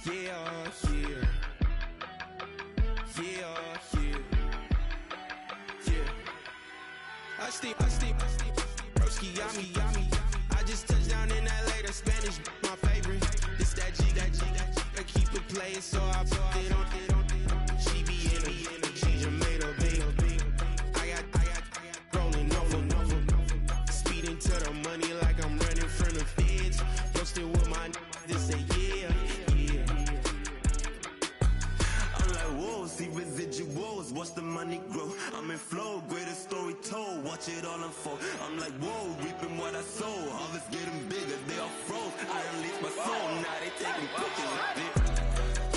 Yeah, yeah. Yeah, yeah. Yeah. I stay, broski, yummy. I just touched down in LA, the Spanish, my favorite. This that G. I keep it playing, so I put it on. She be in it, she just made a big. I got rolling over. Speeding to the money like I'm running from the feds. Posted with my this say yeah. I'm like, whoa, see residuals, watch the money grow. I'm in flow, greatest story told, watch it all unfold. I'm like, whoa, reaping what I sow. Harvest getting bigger, they all froze. I unleashed my soul, now they taking pictures of it.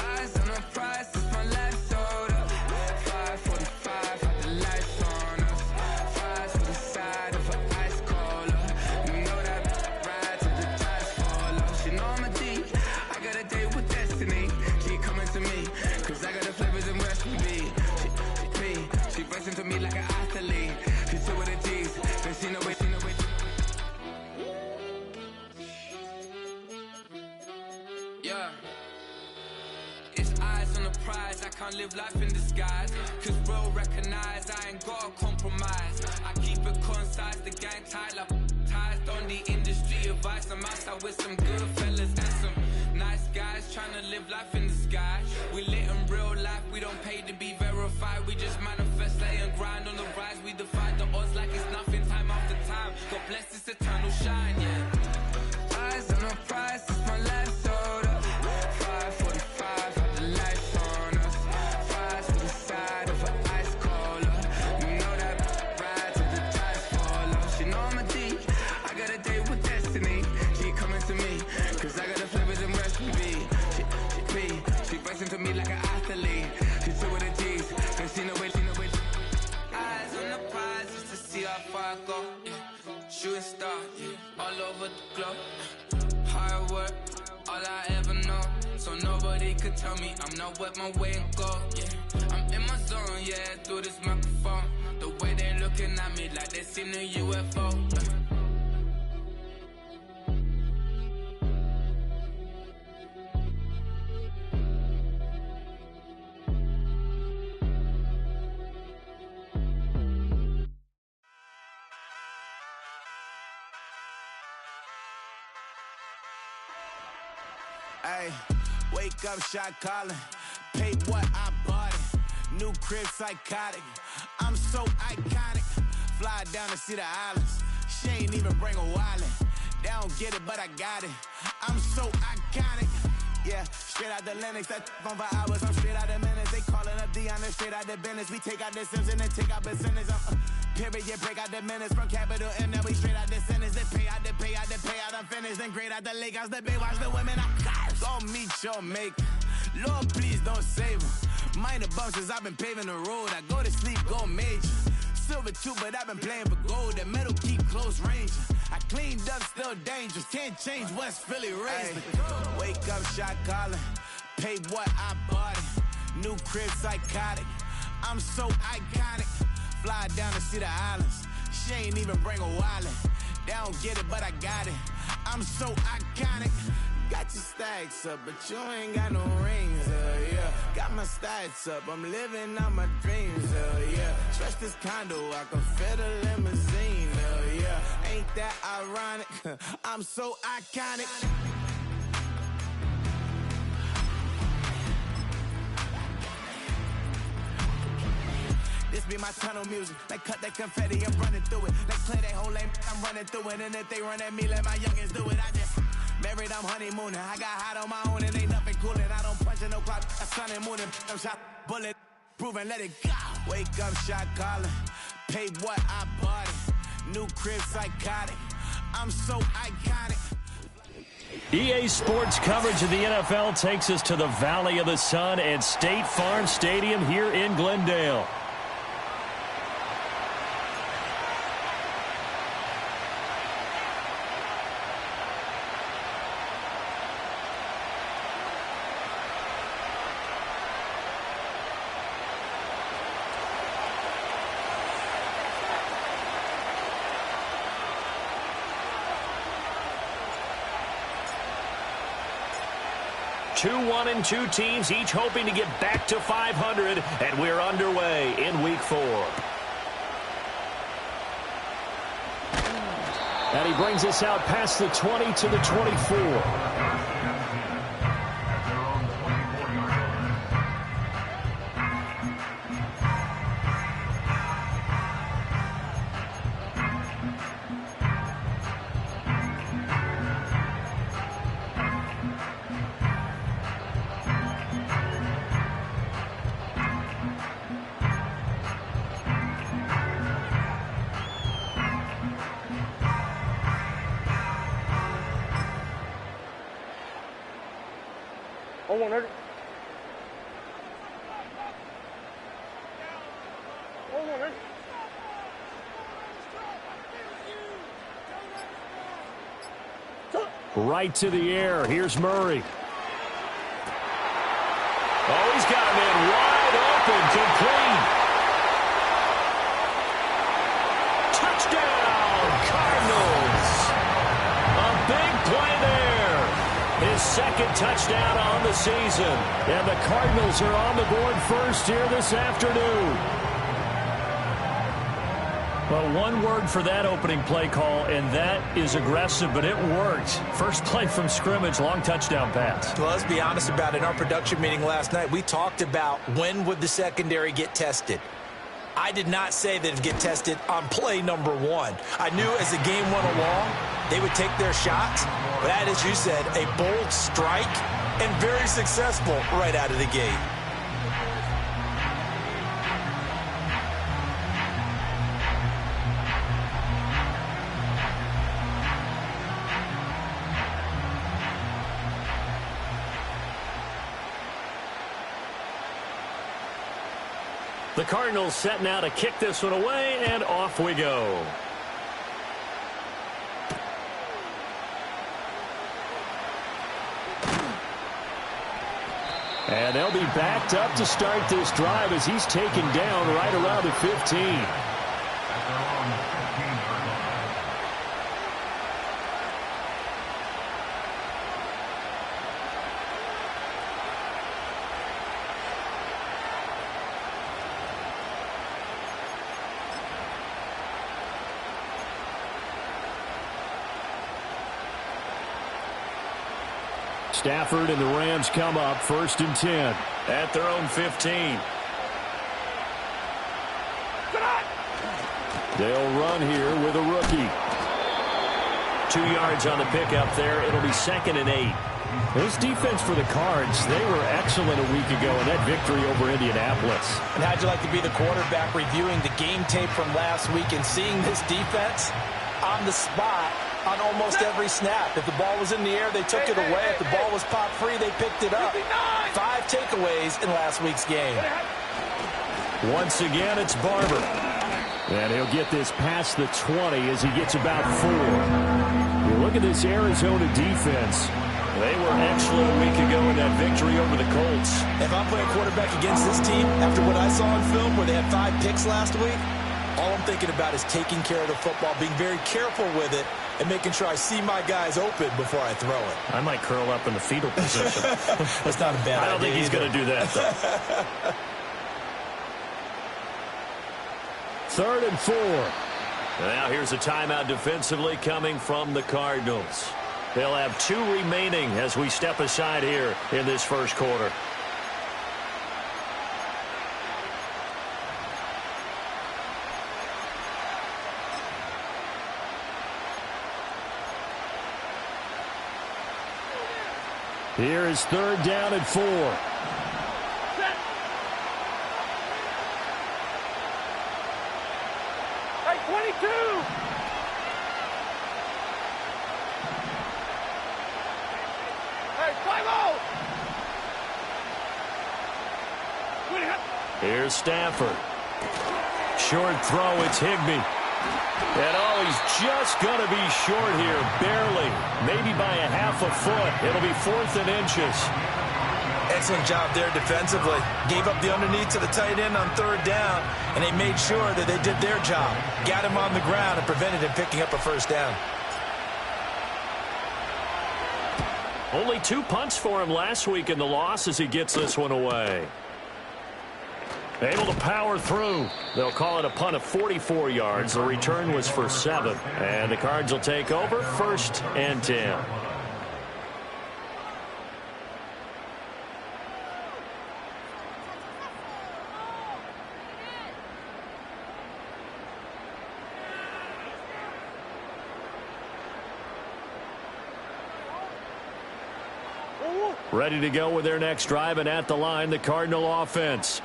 Eyes on the prize, it's my last soda. 5:45, had the lights on us. Fries for the side of an ice cola. You know that ride till the tires fall off. She know I'm a D, I got a date with destiny. She coming to me, cause I got the flavors and recipe. She racing to me like an athlete. She took with the G's, then she know it. Yeah. It's eyes on the prize, I can't live life in disguise. Cause bro recognize I ain't gotta compromise. I keep it concise, the gang tight like ties on the industry advice. I'm outside with some good fellas and some nice guys trying to live life in the sky. We lit in real life, we don't pay to be verified. We just manifest, lay and grind on the rise. We defy the odds like it's nothing time after time. God bless this eternal shine, yeah. Eyes on the prize, it's my last soda. 5:45, had the lights on us. Fries for the side of an ice cola. You know that ride till the tires fall off. She know I'm a D, I got a date with destiny. She coming to me, cause I got the flavors and recipe. She racing to me like an athlete. She took with the G's, then she know it. Eyes on the prize just to see how far I go. Yeah. Shooting star, yeah. All over the globe. Hard work, all I ever know. So nobody could tell me I'm not wet my way and go. Yeah, I'm in my zone, yeah, through this microphone. The way they looking at me like they seen a UFO. Ay, wake up, shot calling. Pay what I bought it. New crib, psychotic. I'm so iconic. Fly down to see the islands. She ain't even bring a wallet. They don't get it, but I got it. I'm so iconic. Yeah, straight out the Lennox, that on for hours. I'm straight out the minutes. They calling up Dion, straight out the business. We take out the Sims and then take out percentage. Period, break out the minutes from capital M. Now we straight out the sentence. They pay out, I'm finished. Then grade out the Lakers, the Bay, watch the women. I got it. Go meet your maker. Lord, please don't save them. Minor bumps as I've been paving the road. I go to sleep, go major. Silver too, but I've been playing for gold. The metal keep close range. I cleaned up, still dangerous. Can't change West Philly raised. Wake up, shot calling. Pay what I bought it. New crib, psychotic. I'm so iconic. Fly down to see the islands. She ain't even bring a wallet. They don't get it, but I got it. I'm so iconic. Got your stacks up, but you ain't got no rings, yeah. Got my stats up, I'm living out my dreams, yeah. Stretch this condo, I can fit a limousine, yeah. Ain't that ironic? I'm so iconic. This be my tunnel music. Like cut that confetti, I'm running through it. Like play that whole lane, I'm running through it. And if they run at me, let my youngins do it. I just married, I'm honeymooning. I got hot on my own and ain't nothing coolin'. I don't punch in no clock, I sun and moonin'. I'm shot, bullet, proven, let it go. Wake up, shot calling. Pay what I bought it. New crib, psychotic. I'm so iconic. EA Sports coverage of the NFL takes us to the Valley of the Sun at State Farm Stadium here in Glendale. 2-1-2 teams, each hoping to get back to 500, and we're underway in Week 4. And he brings us out past the 20 to the 24. Right to the air. Here's Murray. Oh, he's got him in wide open, complete. Touchdown, Cardinals. A big play there. His second touchdown on the season. And the Cardinals are on the board first here this afternoon. Well, one word for that opening play call, and that is aggressive, but it worked. First play from scrimmage, long touchdown pass. Well, let's be honest about it. In our production meeting last night, we talked about when would the secondary get tested. I did not say that it'd get tested on play number 1. I knew as the game went along, they would take their shots. But that, as you said, a bold strike and very successful right out of the gate. The Cardinals set now to kick this one away, and off we go. And they'll be backed up to start this drive as he's taken down right around the 15. Stafford and the Rams come up 1st and 10 at their own 15. They'll run here with a rookie. 2 yards on the pickup there. It'll be 2nd and 8. This defense for the Cards, they were excellent a week ago in that victory over Indianapolis. And how'd you like to be the quarterback reviewing the game tape from last week and seeing this defense on the spot on almost every snap? If the ball was in the air, they took it away. If the ball was popped free, they picked it up. 5 takeaways in last week's game. Once again, it's Barber. And he'll get this past the 20 as he gets about 4. You look at this Arizona defense. They were excellent a week ago in that victory over the Colts. If I'm playing quarterback against this team, after what I saw on film where they had 5 picks last week, all I'm thinking about is taking care of the football, being very careful with it, and making sure I see my guys open before I throw it. I might curl up in the fetal position. That's not a bad idea. I don't think he's going to do that, though. 3rd and 4. Now here's a timeout defensively coming from the Cardinals. They'll have 2 remaining as we step aside here in this first quarter. Here is 3rd down and 4. Hey, 22! Hey, 5-0! Here's Stafford. Short throw, it's Higbee. And oh, he's just going to be short here, barely. Maybe by a half a foot. It'll be 4th and inches. Excellent job there defensively. Gave up the underneath to the tight end on 3rd down, and they made sure that they did their job. Got him on the ground and prevented him picking up a 1st down. Only 2 punts for him last week in the loss as he gets this one away. Able to power through. They'll call it a punt of 44 yards. The return was for 7. And the Cards will take over 1st and 10. Ready to go with their next drive, and at the line, the Cardinal offense.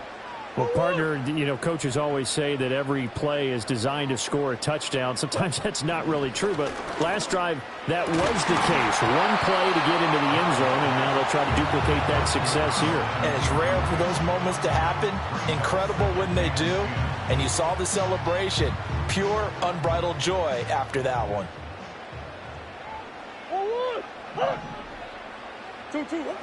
Well, partner, coaches always say that every play is designed to score a touchdown. Sometimes that's not really true, but last drive, that was the case. One play to get into the end zone, and now they'll try to duplicate that success here. And it's rare for those moments to happen. Incredible when they do. And you saw the celebration. Pure, unbridled joy after that one. 2-2.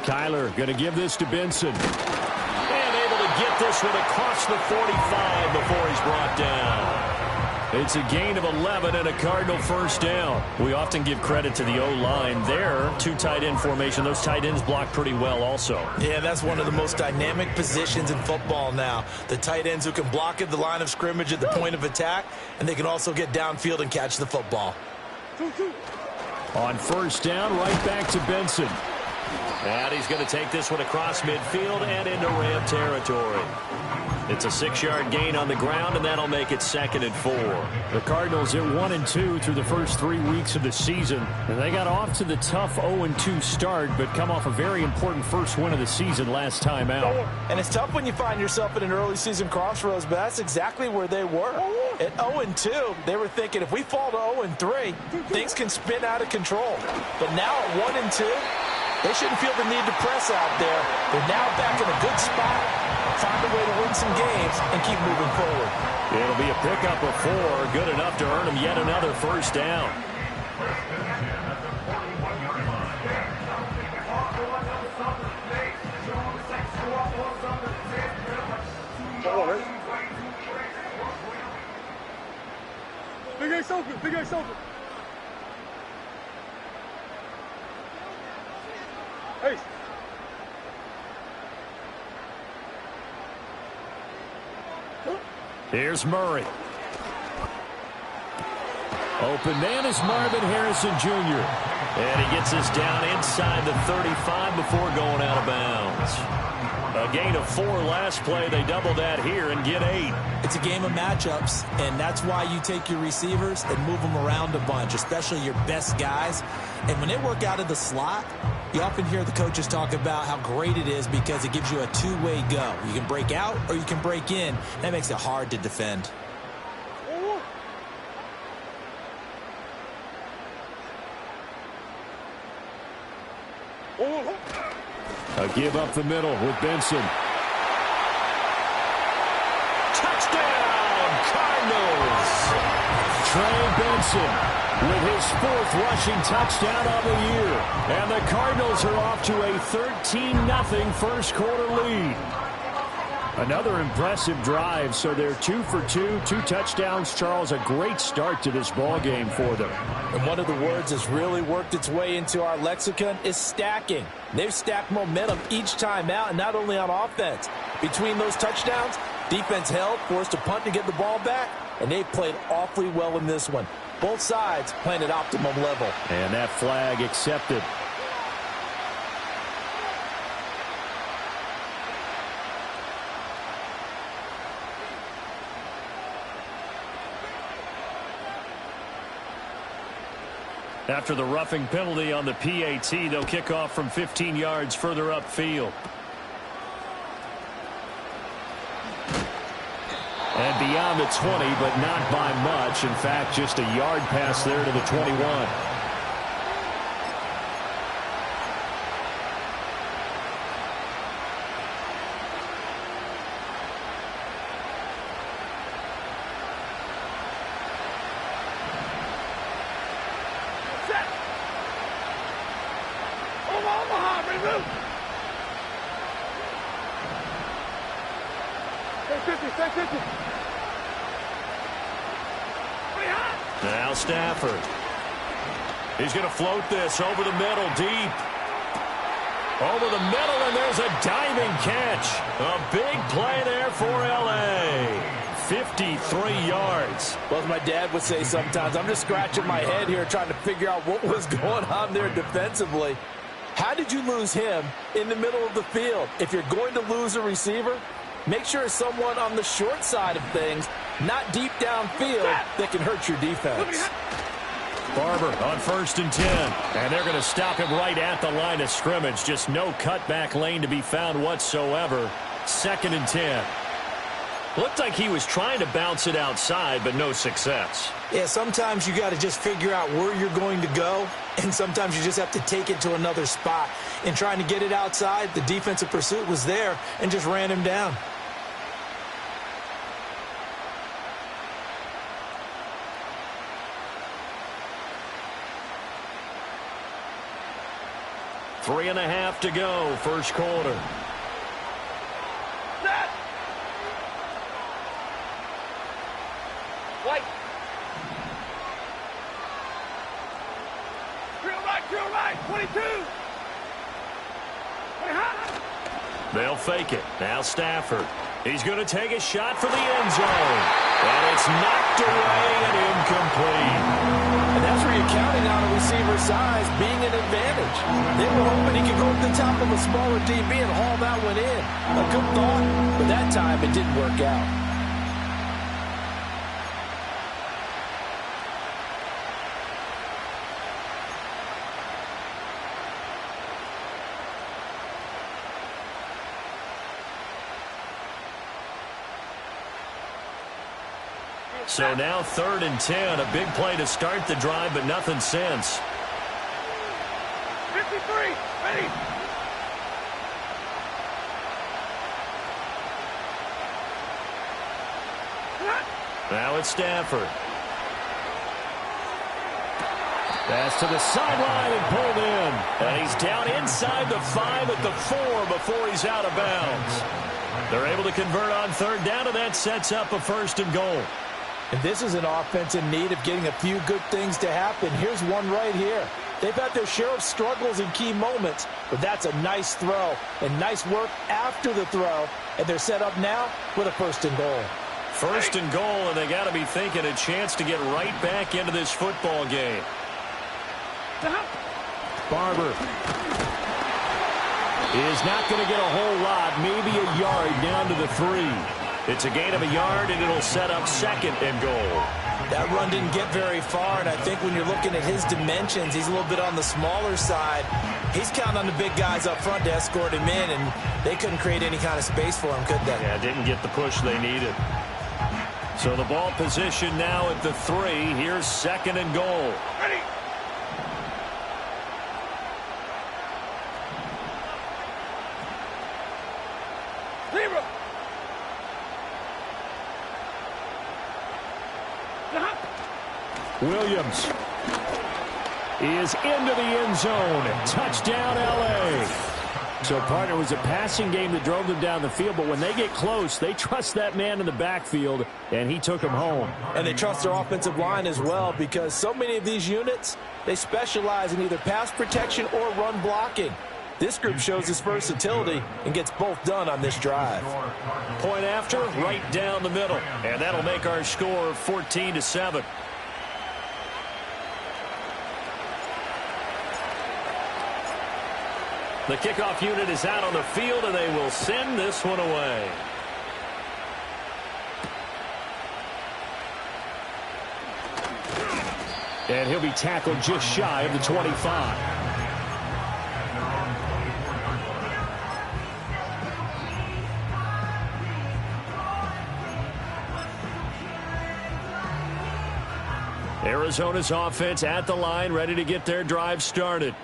Kyler going to give this to Benson. And able to get this one across the 45 before he's brought down. It's a gain of 11 and a Cardinal first down. We often give credit to the O-line there. 2 tight end formation. Those tight ends block pretty well also. Yeah, that's one of the most dynamic positions in football now. The tight ends who can block at the line of scrimmage at the point of attack, and they can also get downfield and catch the football. 2-2. On first down, right back to Benson. And he's going to take this one across midfield and into Ram territory. It's a 6-yard gain on the ground, and that'll make it 2nd and 4. The Cardinals at 1-2 through the first 3 weeks of the season. And they got off to the tough 0-2 start, but come off a very important first win of the season last time out. And it's tough when you find yourself at an early season crossroads, but that's exactly where they were. At 0-2, they were thinking if we fall to 0-3, things can spin out of control. But now at 1-2, they shouldn't feel the need to press out there. They're now back in a good spot, find a way to win some games, and keep moving forward. It'll be a pickup of 4, good enough to earn them yet another first down. Big Ace open, Big Ace open. Ace. Here's Murray. Open man is Marvin Harrison Jr. And he gets this down inside the 35 before going out of bounds. A gain of 4 last play. They double that here and get 8. It's a game of matchups, and that's why you take your receivers and move them around a bunch, especially your best guys. And when they work out of the slot, you often hear the coaches talk about how great it is because it gives you a two-way go. You can break out or you can break in. That makes it hard to defend. A give up the middle with Benson. Touchdown, Cardinals! Trey Benson with his 4th rushing touchdown of the year. And the Cardinals are off to a 13-0 first quarter lead. Another impressive drive, so they're 2 for 2, 2 touchdowns. Charles, a great start to this ball game for them. And one of the words that's really worked its way into our lexicon is stacking. They've stacked momentum each time out, and not only on offense. Between those touchdowns, defense held, forced a punt to get the ball back, and they played awfully well in this one. Both sides playing at optimum level. And that flag accepted. After the roughing penalty on the PAT, they'll kick off from 15 yards further upfield. And beyond the 20, but not by much. In fact, just a yard pass there to the 21. Now Stafford. He's going to float this over the middle, deep. Over the middle, and there's a diving catch. A big play there for L.A. 53 yards. Well, as my dad would say sometimes, I'm just scratching my head here trying to figure out what was going on there defensively. How did you lose him in the middle of the field? If you're going to lose a receiver, make sure it's someone on the short side of things, not deep downfield, that can hurt your defense. Barber on 1st and 10. And they're going to stop him right at the line of scrimmage. Just no cutback lane to be found whatsoever. 2nd and 10. Looked like he was trying to bounce it outside, but no success. Yeah, sometimes you got to just figure out where you're going to go, and sometimes you just have to take it to another spot. In trying to get it outside, the defensive pursuit was there and just ran him down. Three and a half to go, first quarter. White. Drill right, 22. They'll fake it. Now Stafford. He's going to take a shot for the end zone. And it's knocked away and incomplete. And that's where you're counting on a receiver's size being an advantage. They were hoping he could go to the top of a smaller DB and haul that one in. A good thought, but that time it didn't work out. So now 3rd and 10. A big play to start the drive, but nothing since. 53, ready. Now it's Stafford. Pass to the sideline and pulled in. And he's down inside the 5 at the 4 before he's out of bounds. They're able to convert on 3rd down, and that sets up a 1st and goal. And this is an offense in need of getting a few good things to happen. Here's one right here. They've had their share of struggles in key moments, but that's a nice throw and nice work after the throw. And they're set up now with a 1st and goal. 1st and goal, and they got to be thinking a chance to get right back into this football game. Barber is not going to get a whole lot, maybe a yard down to the 3. It's a gain of a yard, and it'll set up 2nd and goal. That run didn't get very far, and I think when you're looking at his dimensions, he's a little bit on the smaller side. He's counting on the big guys up front to escort him in, and they couldn't create any kind of space for him, could they? Yeah, didn't get the push they needed. So the ball position now at the 3. Here's 2nd and goal. Ready. Zero. Williams is into the end zone. Touchdown, L.A. So, partner, was a passing game that drove them down the field, but when they get close, they trust that man in the backfield, and he took him home. And they trust their offensive line as well, because so many of these units, they specialize in either pass protection or run blocking. This group shows its versatility and gets both done on this drive. Point after, right down the middle, and that'll make our score 14-7. The kickoff unit is out on the field, and they will send this one away. And he'll be tackled just shy of the 25. Arizona's offense at the line, ready to get their drive started.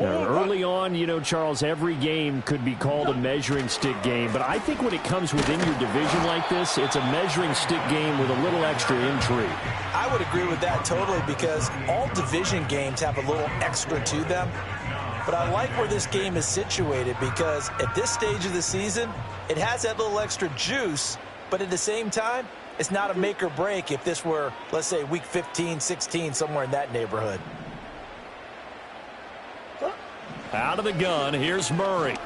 Early on, you know, Charles, every game could be called a measuring stick game. But I think when it comes within your division like this, it's a measuring stick game with a little extra intrigue. I would agree with that totally, because all division games have a little extra to them. But I like where this game is situated, because at this stage of the season, it has that little extra juice. But at the same time, it's not a make or break if this were, let's say, week 15, 16, somewhere in that neighborhood. Out of the gun, here's Murray.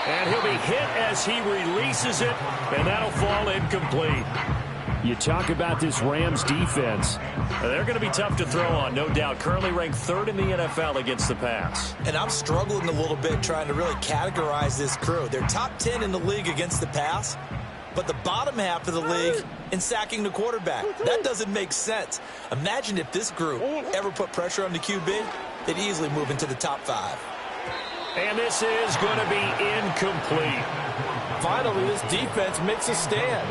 And he'll be hit as he releases it, and that'll fall incomplete. You talk about this Rams defense. They're going to be tough to throw on, no doubt. Currently ranked 3rd in the NFL against the pass. And I'm struggling a little bit trying to really categorize this crew. They're top 10 in the league against the pass, but the bottom half of the league in sacking the quarterback. That doesn't make sense. Imagine if this group ever put pressure on the QB, they'd easily move into the top 5. And this is going to be incomplete. Finally, this defense makes a stand.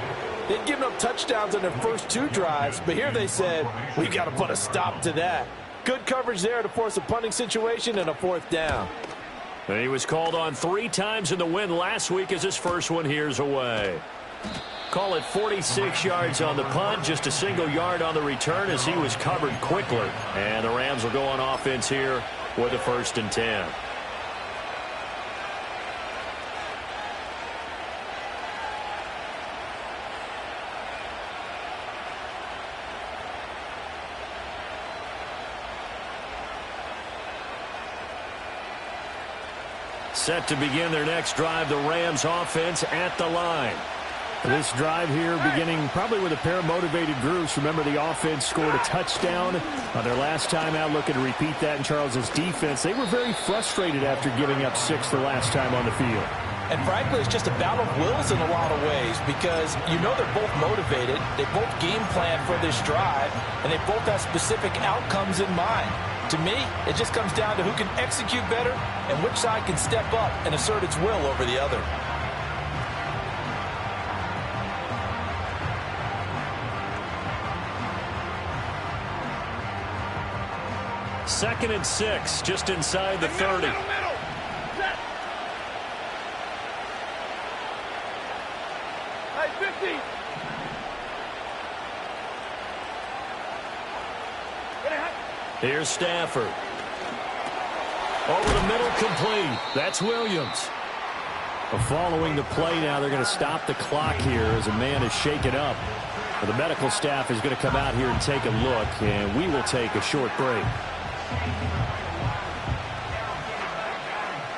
They'd given up touchdowns on their first 2 drives, but here they said, we've got to put a stop to that. Good coverage there to force a punting situation and a 4th down. And he was called on 3 times in the win last week as his first one here's away. Call it 46 yards on the punt, just a single yard on the return as he was covered quickly. And the Rams will go on offense here with a 1st and 10. Set to begin their next drive, the Rams offense at the line. This drive here beginning probably with a pair of motivated groups. Remember, the offense scored a touchdown on their last time out. Looking to repeat that in Charles's defense. They were very frustrated after giving up 6 the last time on the field. And frankly, it's just a battle of wills in a lot of ways because you know they're both motivated. They both game plan for this drive, and they both have specific outcomes in mind. To me, it just comes down to who can execute better and which side can step up and assert its will over the other. Second and 6, just inside the 30. Middle. Set. Hey, 50. Here's Stafford. Over the middle, complete. That's Williams. Following the play now, they're going to stop the clock here as a man is shaken up. The medical staff is going to come out here and take a look, and we will take a short break.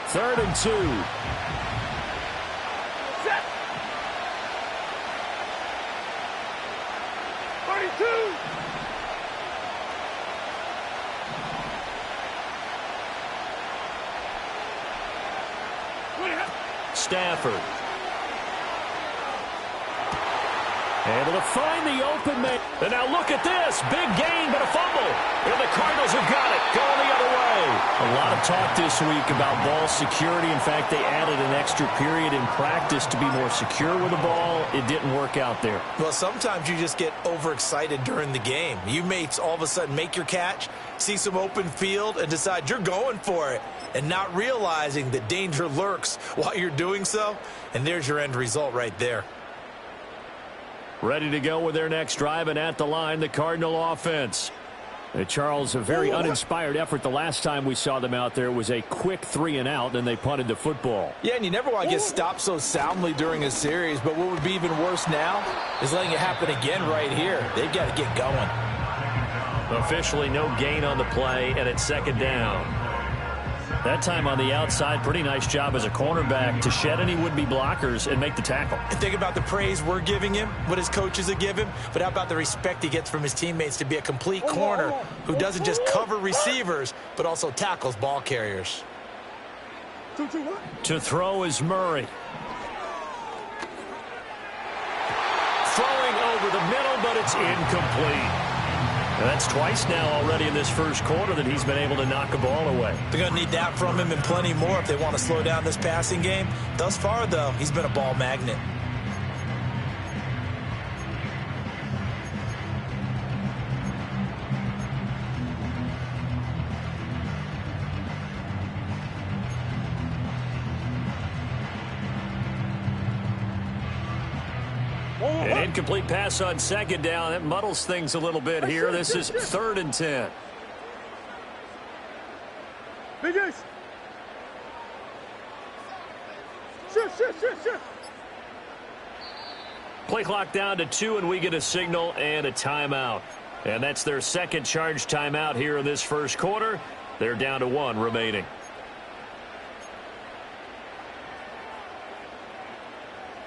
3rd and 2. Set. 32. Stafford. Able to find the open man. And now look at this. Big gain, but a fumble. And the Cardinals have got it. Going the other way. A lot of talk this week about ball security. In fact, they added an extra period in practice to be more secure with the ball. It didn't work out there. Well, sometimes you just get overexcited during the game. You may all of a sudden make your catch, see some open field, and decide you're going for it, and not realizing that danger lurks while you're doing so. And there's your end result right there. Ready to go with their next drive, and at the line, the Cardinal offense. Charles, a very uninspired effort the last time we saw them out there. It was a quick 3-and-out, and they punted the football. Yeah, and you never want to get stopped so soundly during a series, but what would be even worse now is letting it happen again right here. They've got to get going. Officially no gain on the play, and it's 2nd down. That time on the outside, pretty nice job as a cornerback to shed any would-be blockers and make the tackle. And think about the praise we're giving him, what his coaches have given, but how about the respect he gets from his teammates to be a complete corner who doesn't just cover receivers, but also tackles ball carriers. To throw is Murray. Throwing over the middle, but it's incomplete. And that's twice now already in this first quarter that he's been able to knock a ball away. They're going to need that from him and plenty more if they want to slow down this passing game. Thus far, though, he's been a ball magnet. An incomplete pass on 2nd down. That muddles things a little bit here. This is 3rd and 10. Big Ace. Shift. Play clock down to 2, and we get a signal and a timeout. And that's their second charge timeout here in this first quarter. They're down to 1 remaining.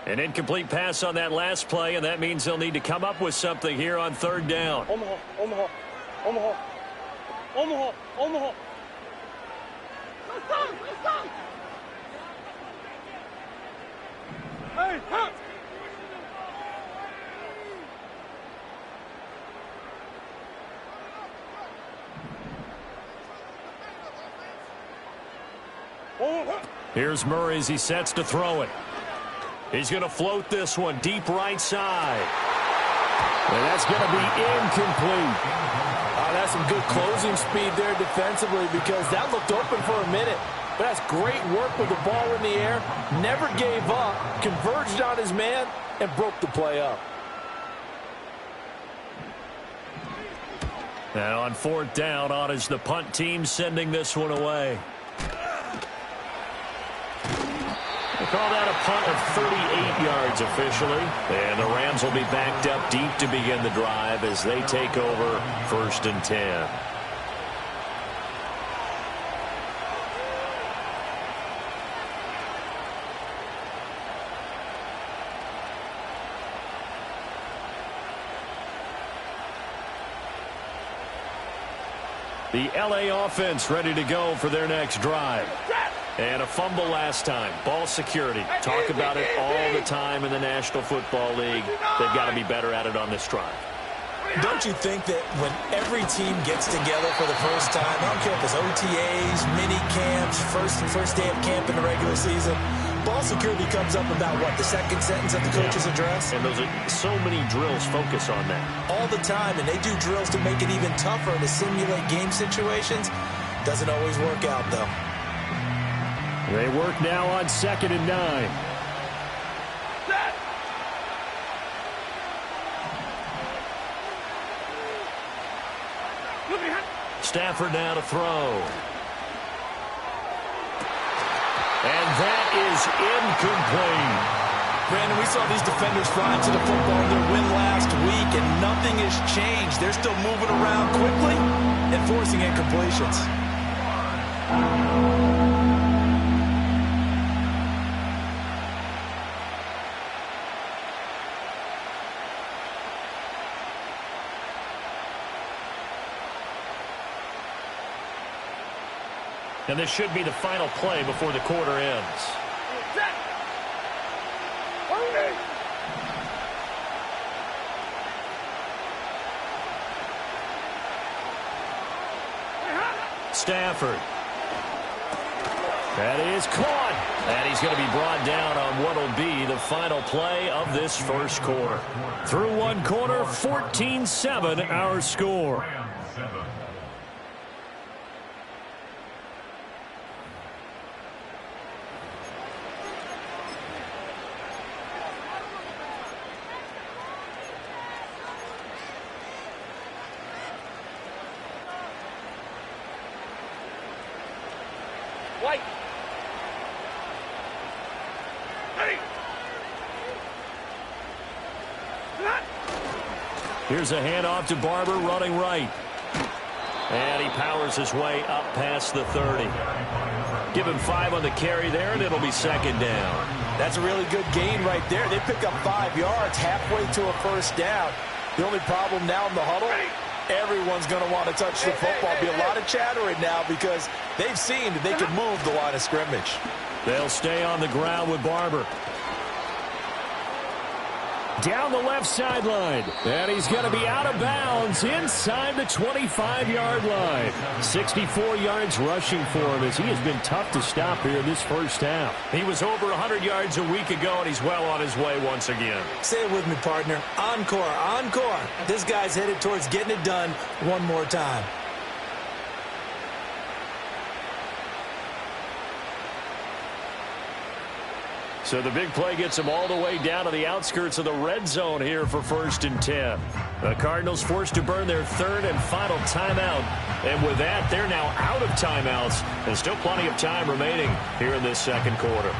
An incomplete pass on that last play, and that means they'll need to come up with something here on third down. Omaha, Omaha, Omaha, Omaha, Omaha. Let's go, let's go. Hey, huh. Here's Murray as he sets to throw it. He's going to float this one deep right side. And that's going to be incomplete. That's some good closing speed there defensively because that looked open for a minute. But that's great work with the ball in the air. Never gave up, converged on his man, and broke the play up. And on fourth down, on is the punt team sending this one away. They call that a punt of 38 yards officially. And the Rams will be backed up deep to begin the drive as they take over 1st and 10. The LA offense ready to go for their next drive. And a fumble last time. Ball security. Talk about it all the time in the National Football League. They've got to be better at it on this drive. Don't you think that when every team gets together for the first time, I don't care if it's OTAs, mini camps, first day of camp in the regular season, ball security comes up about what, the second sentence of the coach's address? And those are so many drills focus on that. All the time, and they do drills to make it even tougher to simulate game situations. Doesn't always work out, though. They work now on 2nd and 9. Stafford now to throw. And that is incomplete. Brandon, we saw these defenders flying to the football in their win last week, and nothing has changed. They're still moving around quickly and forcing incompletions. And this should be the final play before the quarter ends. Stafford. That is caught. And he's going to be brought down on what will be the final play of this first quarter. Through one quarter, 14-7 our score. White. Here's a handoff to Barber running right. And he powers his way up past the 30. Give him 5 on the carry there, and it'll be 2nd down. That's a really good gain right there. They pick up 5 yards halfway to a first down. The only problem now in the huddle, everyone's going to want to touch the football. Be a lot of chattering now because they've seen that they can move the line of scrimmage. They'll stay on the ground with Barber. Down the left sideline. And he's going to be out of bounds inside the 25-yard line. 64 yards rushing for him as he has been tough to stop here this first half. He was over 100 yards a week ago, and he's well on his way once again. Say it with me, partner. Encore, encore. This guy's headed towards getting it done one more time. So the big play gets him all the way down to the outskirts of the red zone here for 1st and 10. The Cardinals forced to burn their 3rd and final timeout. And with that, they're now out of timeouts. And still plenty of time remaining here in this second quarter.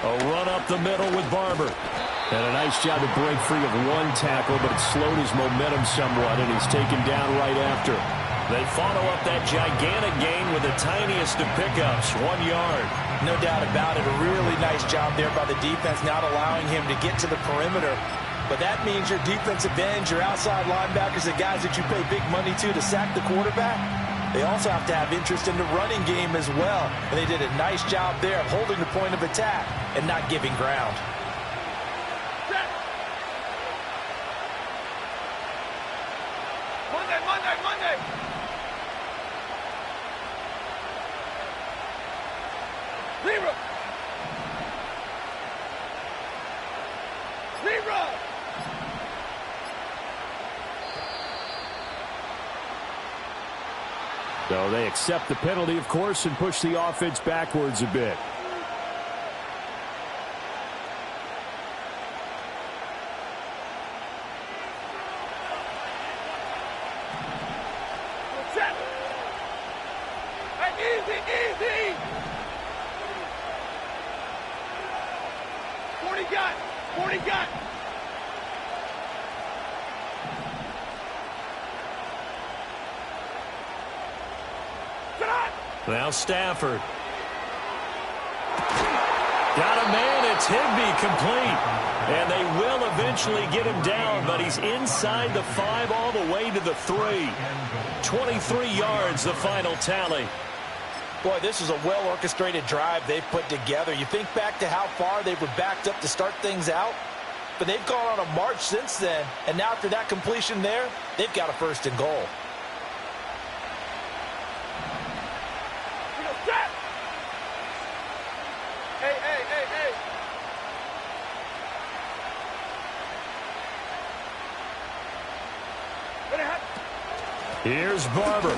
A run up the middle with Barber. And a nice job to break free of one tackle, but it slowed his momentum somewhat, and he's taken down right after. They follow up that gigantic gain with the tiniest of pickups, 1 yard. No doubt about it. A really nice job there by the defense, not allowing him to get to the perimeter. But that means your defensive ends, your outside linebackers, the guys that you pay big money to sack the quarterback, they also have to have interest in the running game as well. And they did a nice job there of holding the point of attack and not giving ground. Monday. Zero. So they accept the penalty, of course, and push the offense backwards a bit. Easy. 40 got. Now Stafford. Got a man. It's Higbee complete. And they will eventually get him down, but he's inside the 5 all the way to the 3. 23 yards, the final tally. Boy, this is a well-orchestrated drive they've put together. You think back to how far they were backed up to start things out, but they've gone on a march since then, and now after that completion there, they've got a 1st and goal. Hey. Here's Barber.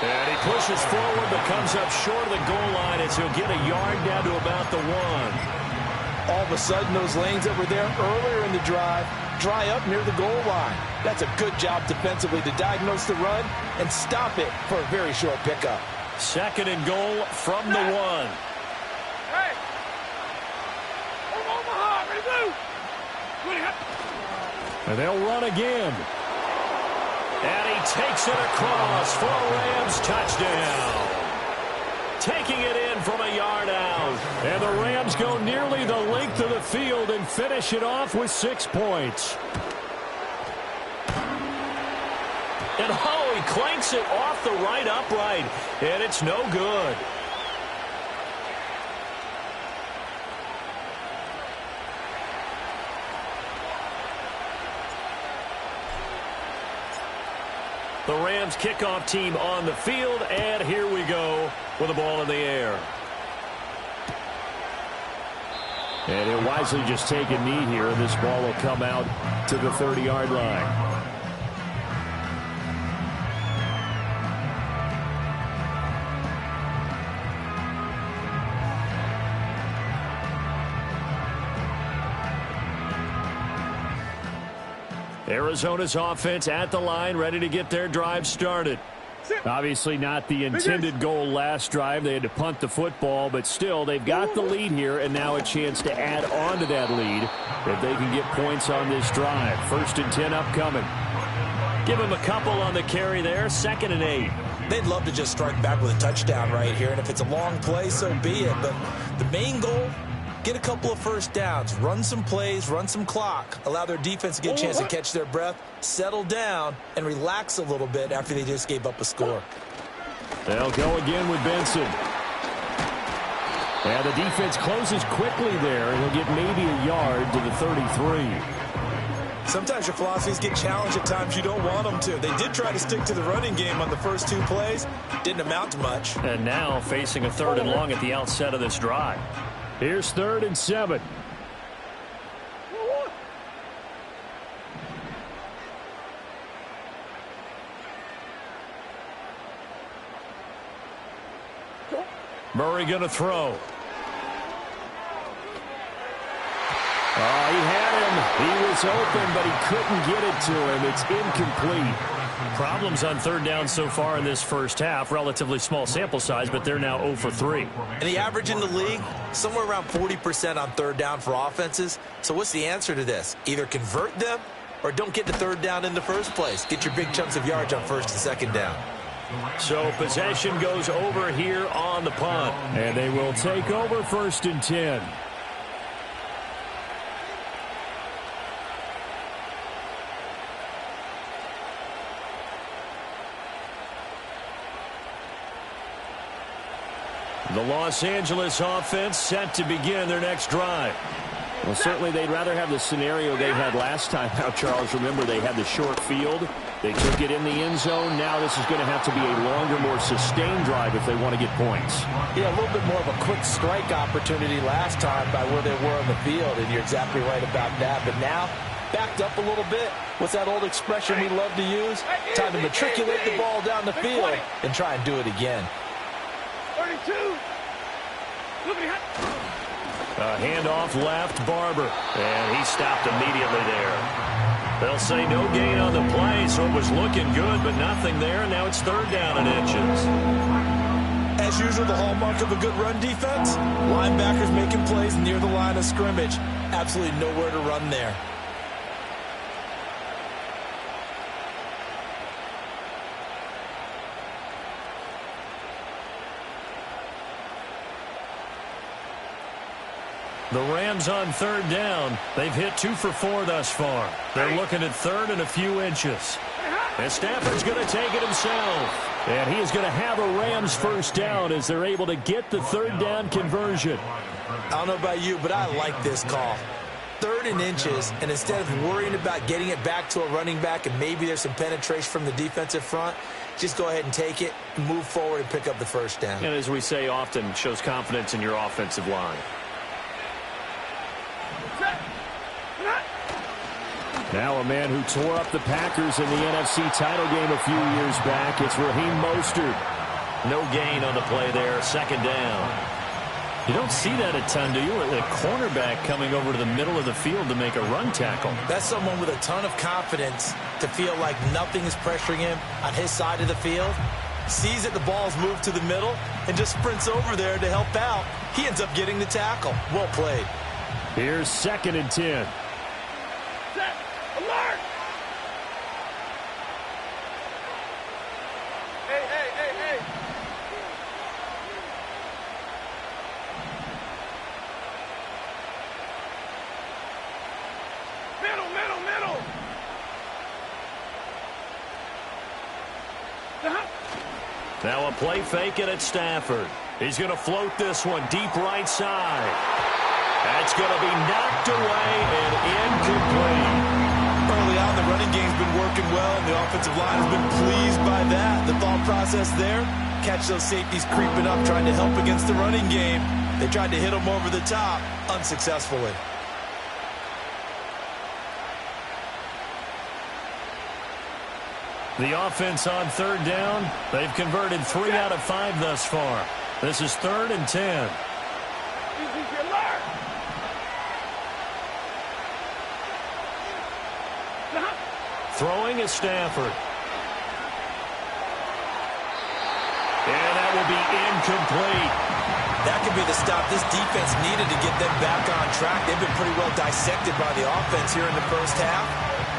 And he pushes forward, but comes up short of the goal line as he'll get a yard down to about the 1. All of a sudden, those lanes that were there earlier in the drive dry up near the goal line. That's a good job defensively to diagnose the run and stop it for a very short pickup. 2nd and goal from the 1. Hey! Omaha, ready to move! And they'll run again. And he takes it across for a Rams touchdown. Taking it in from a yard out. And the Rams go nearly the length of the field and finish it off with 6 points. And he clanks it off the right upright. And it's no good. The Rams kickoff team on the field, and here we go with the ball in the air. And he'll wisely just take a knee here, and this ball will come out to the 30-yard line. Arizona's offense at the line, ready to get their drive started. Obviously not the intended goal last drive. They had to punt the football, but still they've got the lead here, and now a chance to add on to that lead if they can get points on this drive. 1st and 10 upcoming. Give them a couple on the carry there. 2nd and 8. They'd love to just strike back with a touchdown right here, and if it's a long play, so be it. But the main goal, get a couple of first downs, run some plays, run some clock, allow their defense to get a chance to catch their breath, settle down, and relax a little bit after they just gave up a score. They'll go again with Benson. And the defense closes quickly there, and he'll get maybe a yard to the 33. Sometimes your philosophies get challenged at times you don't want them to. They did try to stick to the running game on the first 2 plays. Didn't amount to much. And now facing a 3rd and long at the outset of this drive. Here's 3rd and 7. Murray going to throw. Oh, he had him. He was open, but he couldn't get it to him. It's incomplete. Problems on third down so far in this first half. Relatively small sample size, but they're now 0 for 3. And the average in the league, somewhere around 40% on third down for offenses. So what's the answer to this? Either convert them or don't get to third down in the first place. Get your big chunks of yards on first and second down. So possession goes over here on the punt. And they will take over 1st and 10. The Los Angeles offense set to begin their next drive. Well, certainly they'd rather have the scenario they had last time out, Charles. Remember, they had the short field. They took it in the end zone. Now this is going to have to be a longer, more sustained drive if they want to get points. Yeah, a little bit more of a quick strike opportunity last time by where they were on the field, and you're exactly right about that. But now, backed up a little bit. What's that old expression we love to use? Time to matriculate the ball down the field and try and do it again. 32. A handoff left, Barber. And he stopped immediately there. They'll say no gain on the play, so it was looking good, but nothing there. Now it's third down and inches. As usual, the hallmark of a good run defense, linebackers making plays near the line of scrimmage. Absolutely nowhere to run there. The Rams on third down. They've hit 2 for 4 thus far. They're looking at third and a few inches. And Stafford's going to take it himself. And he is going to have a Rams first down as they're able to get the third down conversion. I don't know about you, but I like this call. 3rd and inches, and instead of worrying about getting it back to a running back and maybe there's some penetration from the defensive front, just go ahead and take it, move forward, and pick up the first down. And as we say often, shows confidence in your offensive line. Now a man who tore up the Packers in the NFC title game a few years back. It's Raheem Mostert. No gain on the play there. Second down. You don't see that a ton, do you? A cornerback coming over to the middle of the field to make a run tackle. That's someone with a ton of confidence to feel like nothing is pressuring him on his side of the field. Sees that the ball's moved to the middle and just sprints over there to help out. He ends up getting the tackle. Well played. Here's 2nd and 10. Set. Alert. Hey. Middle. Now a play fake it at Stafford. He's going to float this one deep right side. That's going to be knocked away and incomplete. Early on, the running game's been working well, and the offensive line has been pleased by that. The thought process there, catch those safeties creeping up, trying to help against the running game. They tried to hit them over the top, unsuccessfully. The offense on third down, they've converted 3 out of 5 thus far. This is 3rd and 10. Throwing is Stafford. And that will be incomplete. That could be the stop this defense needed to get them back on track. They've been pretty well dissected by the offense here in the first half.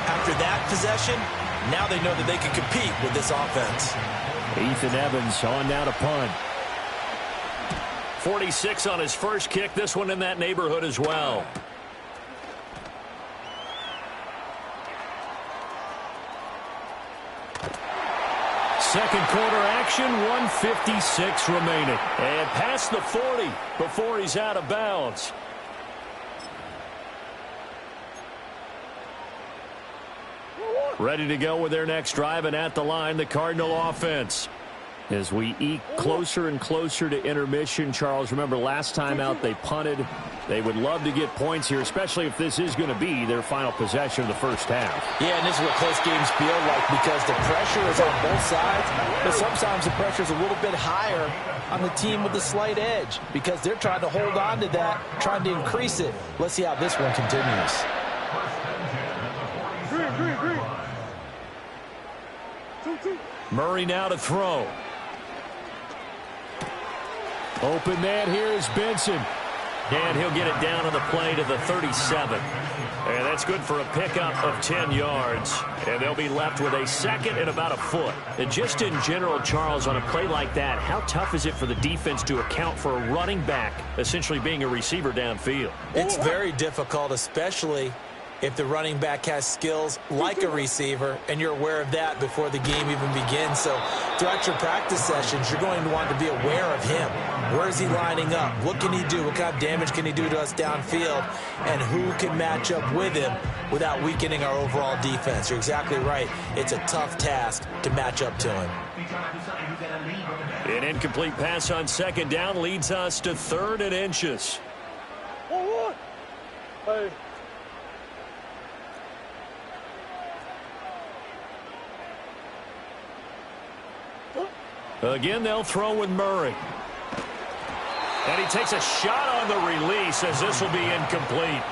After that possession, now they know that they can compete with this offense. Ethan Evans on now to punt. 46 on his first kick. This one in that neighborhood as well. Second quarter action, 1:56 remaining. And past the 40 before he's out of bounds. Ready to go with their next drive, and at the line, the Cardinal offense. As we eke closer and closer to intermission, Charles, remember last time out they punted. They would love to get points here, especially if this is going to be their final possession of the first half. Yeah, and this is what close games feel like because the pressure is on both sides, but sometimes the pressure is a little bit higher on the team with the slight edge because they're trying to hold on to that, trying to increase it. Let's see how this one continues. Green. Two. Murray now to throw. Open man here is Benson. And he'll get it down on the play to the 37. And that's good for a pickup of 10 yards. And they'll be left with a second and about a foot. And just in general, Charles, on a play like that, how tough is it for the defense to account for a running back essentially being a receiver downfield? It's very difficult, especially if the running back has skills like a receiver, and you're aware of that before the game even begins. So throughout your practice sessions, you're going to want to be aware of him. Where is he lining up? What can he do? What kind of damage can he do to us downfield? And who can match up with him without weakening our overall defense? You're exactly right. It's a tough task to match up to him. An incomplete pass on second down leads us to 3rd and inches. Hey. Again, they'll throw with Murray. And he takes a shot on the release as this will be incomplete.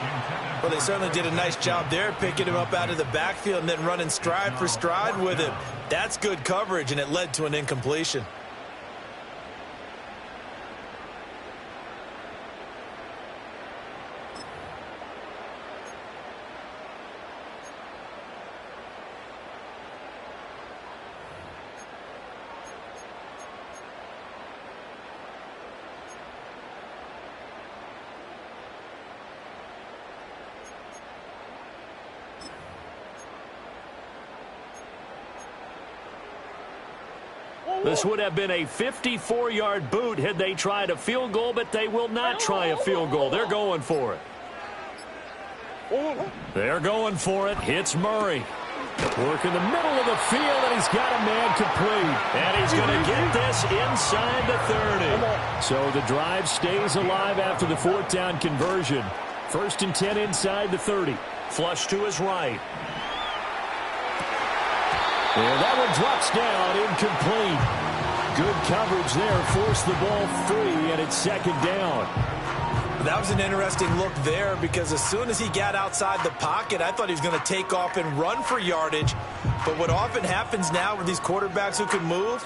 Well, they certainly did a nice job there, picking him up out of the backfield and then running stride for stride with him. That's good coverage, and it led to an incompletion. This would have been a 54-yard boot had they tried a field goal, but they will not try a field goal. They're going for it. They're going for it. Hits Murray. Work in the middle of the field, and he's got a man complete. And he's going to get this inside the 30. So the drive stays alive after the 4th down conversion. 1st and 10 inside the 30. Flush to his right. And that one drops down, incomplete. Good coverage there, forced the ball free, and it's 2nd down. That was an interesting look there because as soon as he got outside the pocket, I thought he was going to take off and run for yardage. But what often happens now with these quarterbacks who can move,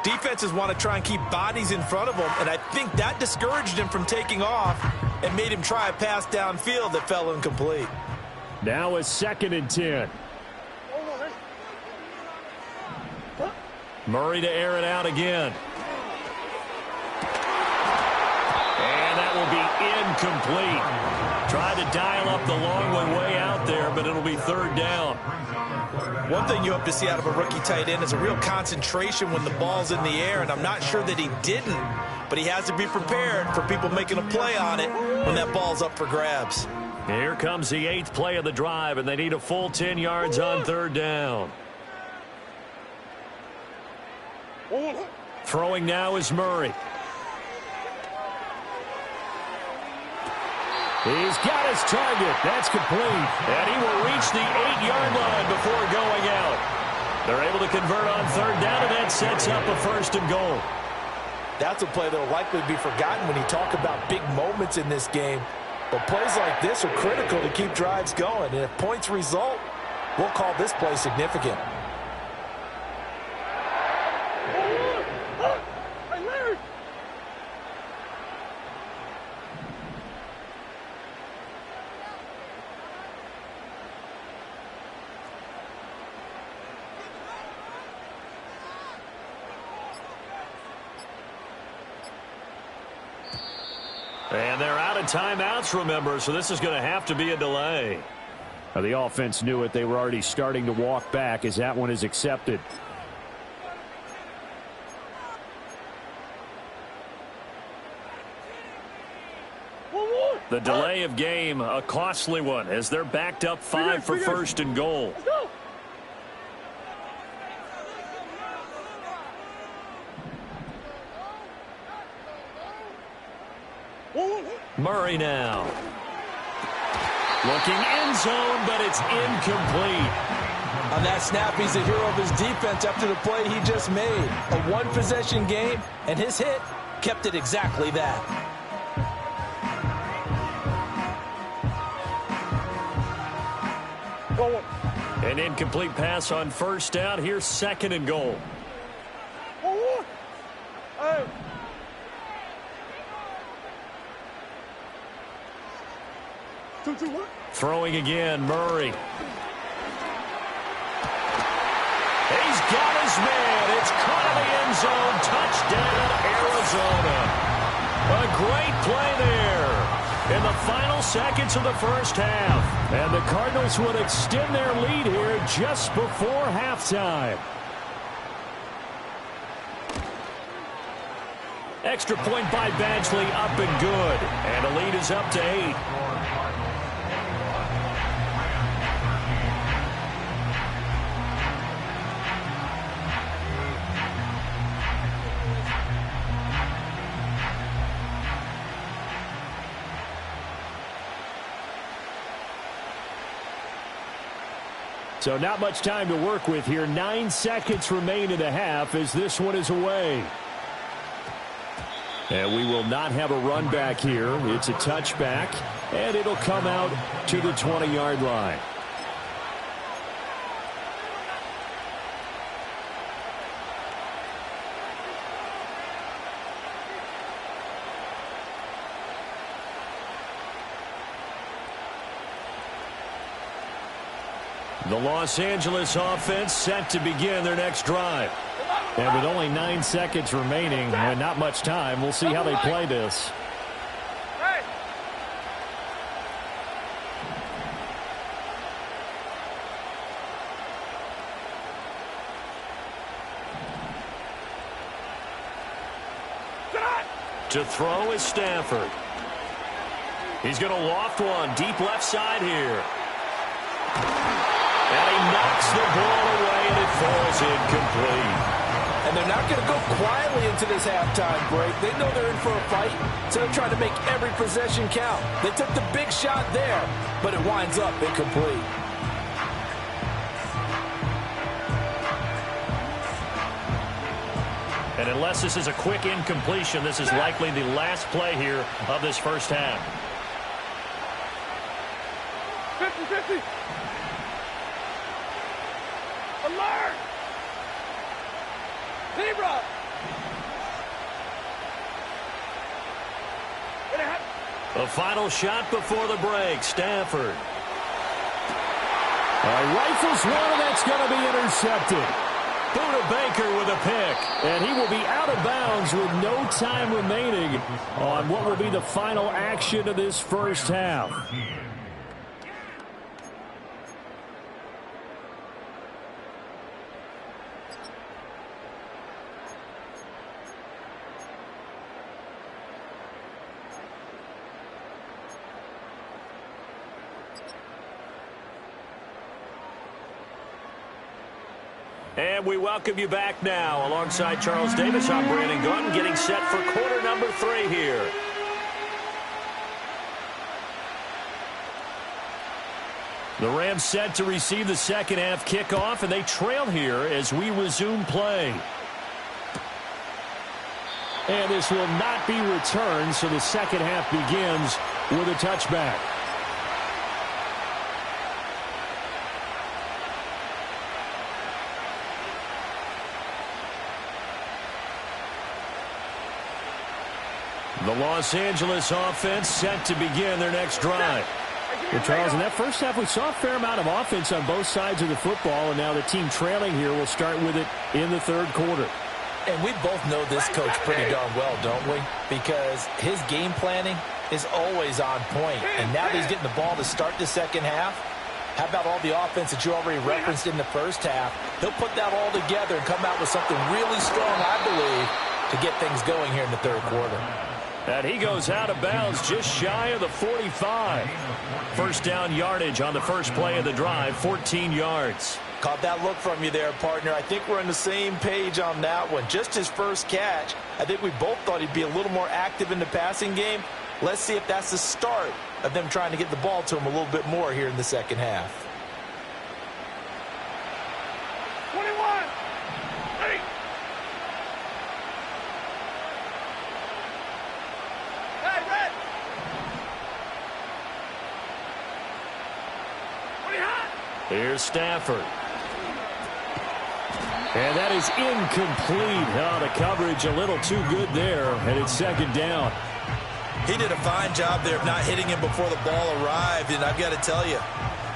defenses want to try and keep bodies in front of them, and I think that discouraged him from taking off and made him try a pass downfield that fell incomplete. Now a 2nd and 10. Murray to air it out again. And that will be incomplete. Tried to dial up the long one way out there, but it'll be 3rd down. One thing you hope to see out of a rookie tight end is a real concentration when the ball's in the air, and I'm not sure that he didn't, but he has to be prepared for people making a play on it when that ball's up for grabs. Here comes the 8th play of the drive, and they need a full 10 yards on 3rd down. Throwing now is Murray. He's got his target. That's complete. And he will reach the 8-yard line before going out. They're able to convert on 3rd down, and that sets up a 1st and goal. That's a play that will likely be forgotten when you talk about big moments in this game. But plays like this are critical to keep drives going. And if points result, we'll call this play significant. And they're out of timeouts, remember, so this is going to have to be a delay. Now, the offense knew it. They were already starting to walk back as that one is accepted. The delay of game, a costly one, as they're backed up 5 for 1st and goal. Murray now. Looking end zone, but it's incomplete. On that snap, he's a hero of his defense after the play he just made. A one-possession game, and his hit kept it exactly that. Go. An incomplete pass on first down. Here's 2nd and goal. Hey. What? Throwing again, Murray. He's got his man. It's caught in the end zone. Touchdown, Arizona. A great play there in the final seconds of the first half. And the Cardinals would extend their lead here just before halftime. Extra point by Badgley, up and good. And the lead is up to 8. So not much time to work with here. 9 seconds remain in the half as this one is away. And we will not have a run back here. It's a touchback, and it'll come out to the 20-yard line. The Los Angeles offense set to begin their next drive. And with only 9 seconds remaining and not much time, we'll see how they play this. Hey. To throw is Stafford. He's going to loft one deep left side here. And he knocks the ball away, and it falls incomplete. And they're not going to go quietly into this halftime break. They know they're in for a fight, so they're trying to make every possession count. They took the big shot there, but it winds up incomplete. And unless this is a quick incompletion, this is likely the last play here of this first half. 50-50. Alert! Zebra! The final shot before the break, Stafford. Rifles one, and that's going to be intercepted. Buda Baker with a pick, and he will be out of bounds with no time remaining on what will be the final action of this first half. And we welcome you back now. Alongside Charles Davis, I'm Brandon Gunn, getting set for quarter number 3 here. The Rams set to receive the second half kickoff, and they trail here as we resume play. And this will not be returned, so the second half begins with a touchback. The Los Angeles offense set to begin their next drive. Well, Charles, in that first half, we saw a fair amount of offense on both sides of the football, and now the team trailing here will start with it in the third quarter. And we both know this coach pretty darn well, don't we? Because his game planning is always on point. And now that he's getting the ball to start the second half, how about all the offense that you already referenced in the first half? He'll put that all together and come out with something really strong, I believe, to get things going here in the third quarter. And he goes out of bounds just shy of the 45. First down yardage on the first play of the drive, 14 yards. Caught that look from you there, partner. I think we're on the same page on that one. Just his first catch. I think we both thought he'd be a little more active in the passing game. Let's see if that's the start of them trying to get the ball to him a little bit more here in the second half. 21. Ready. Hey, red. Pretty hot. Here's Stafford. And that is incomplete. Oh, the coverage a little too good there, and it's second down. He did a fine job there of not hitting him before the ball arrived, and I've got to tell you,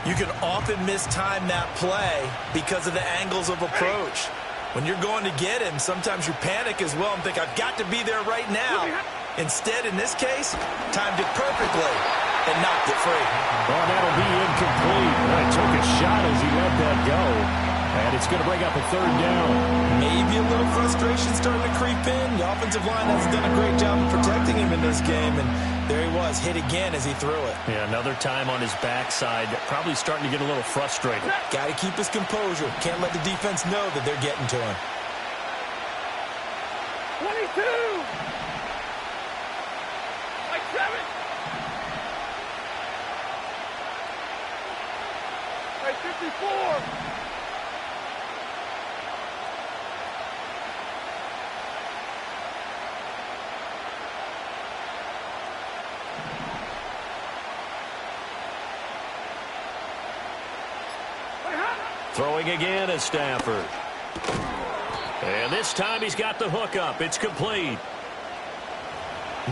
you can often mistime that play because of the angles of approach. When you're going to get him, sometimes you panic as well and think, I've got to be there right now. Instead, in this case, timed it perfectly and knocked it free. Well, that'll be incomplete. He took a shot as he let that go. And it's going to bring up a third down. Maybe a little frustration starting to creep in. The offensive line hasn't done a great job of protecting him in this game. And there he was, hit again as he threw it. Yeah, another time on his backside. Probably starting to get a little frustrated. Got to keep his composure. Can't let the defense know that they're getting to him. 22! Like 7! Like 54! Throwing again is Stafford. And this time he's got the hook up. It's complete.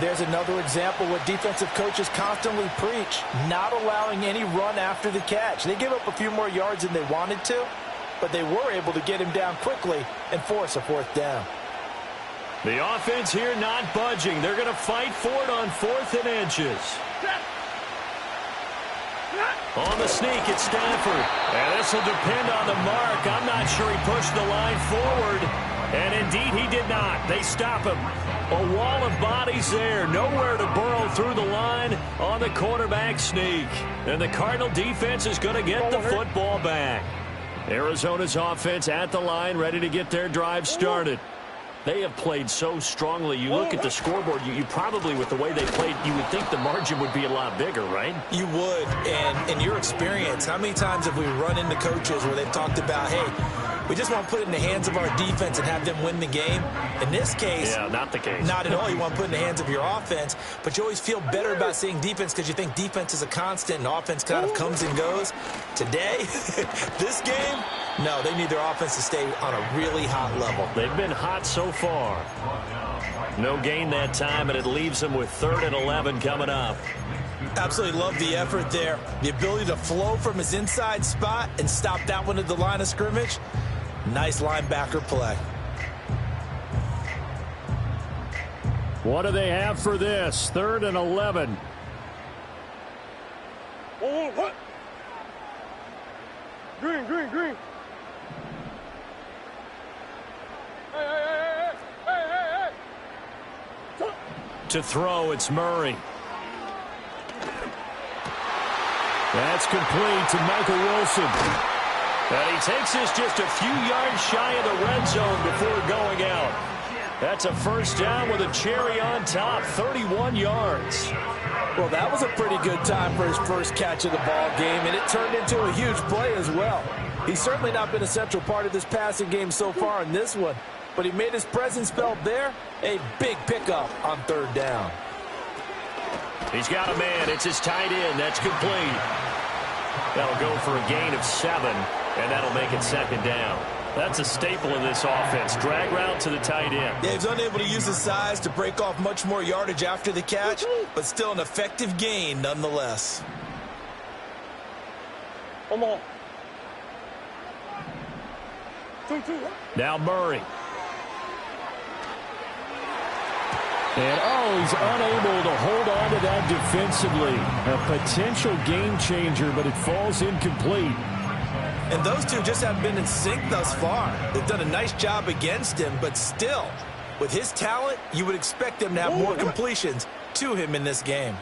There's another example what defensive coaches constantly preach, not allowing any run after the catch. They give up a few more yards than they wanted to, but they were able to get him down quickly and force a fourth down. The offense here not budging. They're going to fight for it on 4th and inches. On the sneak, it's Stafford. And this will depend on the mark. I'm not sure he pushed the line forward. And indeed, he did not. They stop him. A wall of bodies there. Nowhere to burrow through the line on the quarterback sneak. And the Cardinal defense is going to get the football back. Arizona's offense at the line, ready to get their drive started. They have played so strongly. You look at the scoreboard, you probably, with the way they played, you would think the margin would be a lot bigger, right? You would. And in your experience, how many times have we run into coaches where they've talked about, hey, we just want to put it in the hands of our defense and have them win the game? In this case, yeah, not the case. Not at all. You want to put it in the hands of your offense, but you always feel better about seeing defense because you think defense is a constant and offense kind of comes and goes. Today, this game, no, they need their offense to stay on a really hot level. They've been hot so far. No gain that time, and it leaves them with 3rd and 11 coming up. Absolutely love the effort there. The ability to flow from his inside spot and stop that one at the line of scrimmage. Nice linebacker play. What do they have for this? 3rd and 11. Oh, what? Green, green, green. Hey. To throw, it's Murray. That's complete to Michael Wilson. And he takes this just a few yards shy of the red zone before going out. That's a first down with a cherry on top, 31 yards. Well, that was a pretty good time for his first catch of the ball game, and it turned into a huge play as well. He's certainly not been a central part of this passing game so far in this one, but he made his presence felt there. A big pickup on 3rd down. He's got a man. It's his tight end. That's complete. That'll go for a gain of 7, and that'll make it 2nd down. That's a staple in this offense. Drag route to the tight end. Yeah, he's unable to use his size to break off much more yardage after the catch, but still an effective gain nonetheless. Come on. 2-2. Now Murray. And, he's unable to hold on to that defensively. A potential game changer, but it falls incomplete. And those two just haven't been in sync thus far. They've done a nice job against him, but still, with his talent, you would expect them to have more completions to him in this game.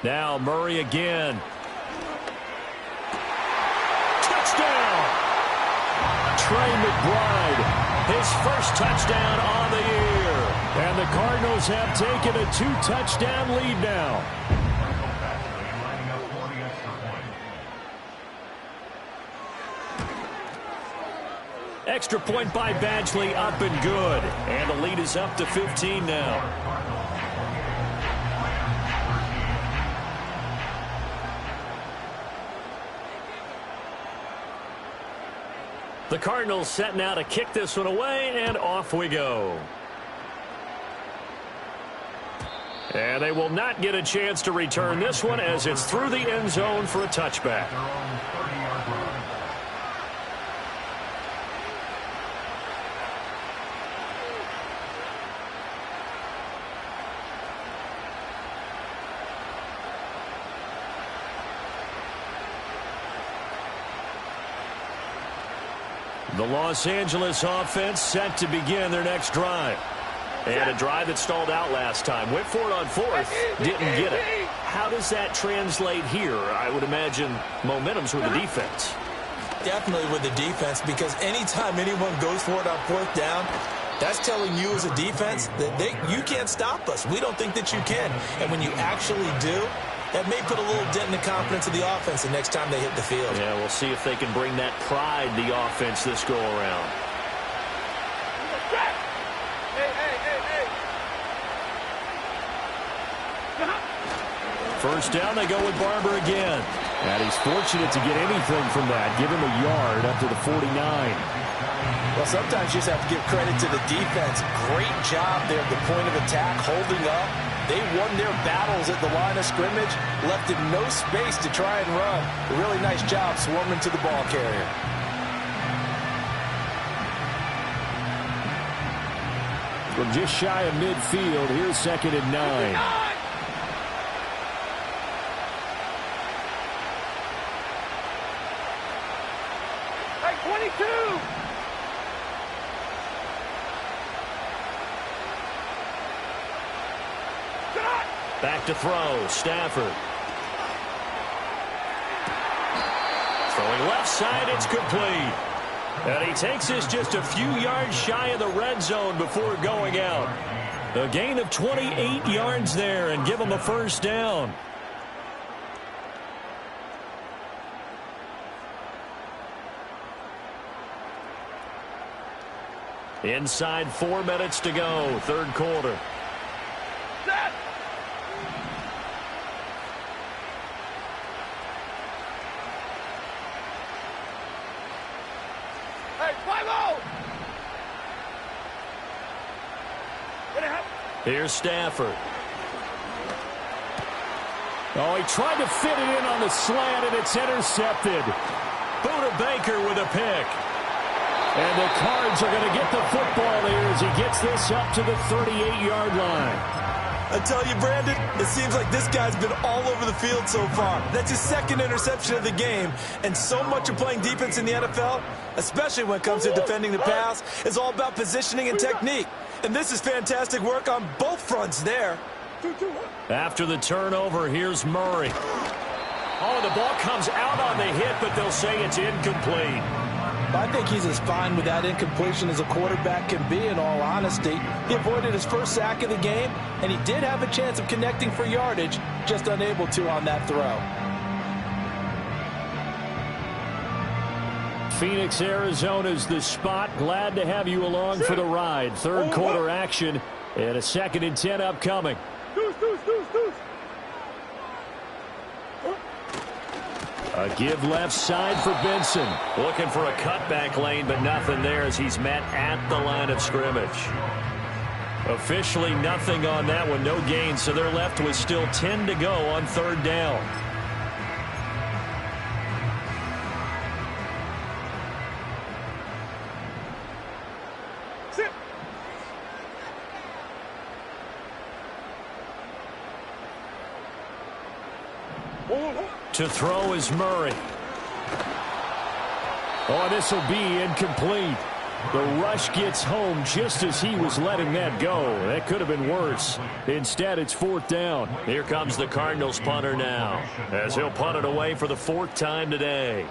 Now Murray again. Touchdown! Trey McBride, his first touchdown on the year. And the Cardinals have taken a 2-touchdown lead now. Extra point by Badgley, up and good. And the lead is up to 15 now. The Cardinals setting out to kick this one away, and off we go. And they will not get a chance to return this one as it's through the end zone for a touchback. The Los Angeles offense set to begin their next drive. And a drive that stalled out last time. Went for it on fourth, didn't get it. How does that translate here? I would imagine momentum's with the defense. Definitely with the defense, because anytime anyone goes for it on fourth down, that's telling you as a defense that you can't stop us. We don't think that you can. And when you actually do, that may put a little dent in the confidence of the offense the next time they hit the field. Yeah, we'll see if they can bring that pride, the offense, this go-around. First down, they go with Barber again. And he's fortunate to get anything from that. Give him a yard up to the 49. Well, sometimes you just have to give credit to the defense. Great job there at the point of attack, holding up. They won their battles at the line of scrimmage, left in no space to try and run. A really nice job swarming to the ball carrier. From just shy of midfield, here's 2nd and 9. Back to throw, Stafford. Throwing left side, it's complete. And he takes this just a few yards shy of the red zone before going out. A gain of 28 yards there and give him a first down. Inside 4 minutes to go, third quarter. Set. Hey, 5-0. Here's Stafford. Oh, he tried to fit it in on the slant, and it's intercepted. Buda Baker with a pick. And the Cards are going to get the football here as he gets this up to the 38-yard line. I tell you, Brandon, it seems like this guy's been all over the field so far. That's his 2nd interception of the game. And so much of playing defense in the NFL, especially when it comes to defending the pass, is all about positioning and technique. And this is fantastic work on both fronts there. After the turnover, here's Murray. Oh, the ball comes out on the hit, but they'll say it's incomplete. I think he's as fine with that incompletion as a quarterback can be, in all honesty. He avoided his first sack of the game, and he did have a chance of connecting for yardage, just unable to on that throw. Phoenix, Arizona's the spot. Glad to have you along for the ride. Third quarter action and a 2nd and 10 upcoming. A give left side for Benson. Looking for a cutback lane, but nothing there as he's met at the line of scrimmage. Officially nothing on that one, no gain, so they're left with still 10 to go on third down. Sit. To throw is Murray. Oh, this will be incomplete. The rush gets home just as he was letting that go. That could have been worse. Instead, it's 4th down. Here comes the Cardinals punter now, as he'll punt it away for the 4th time today.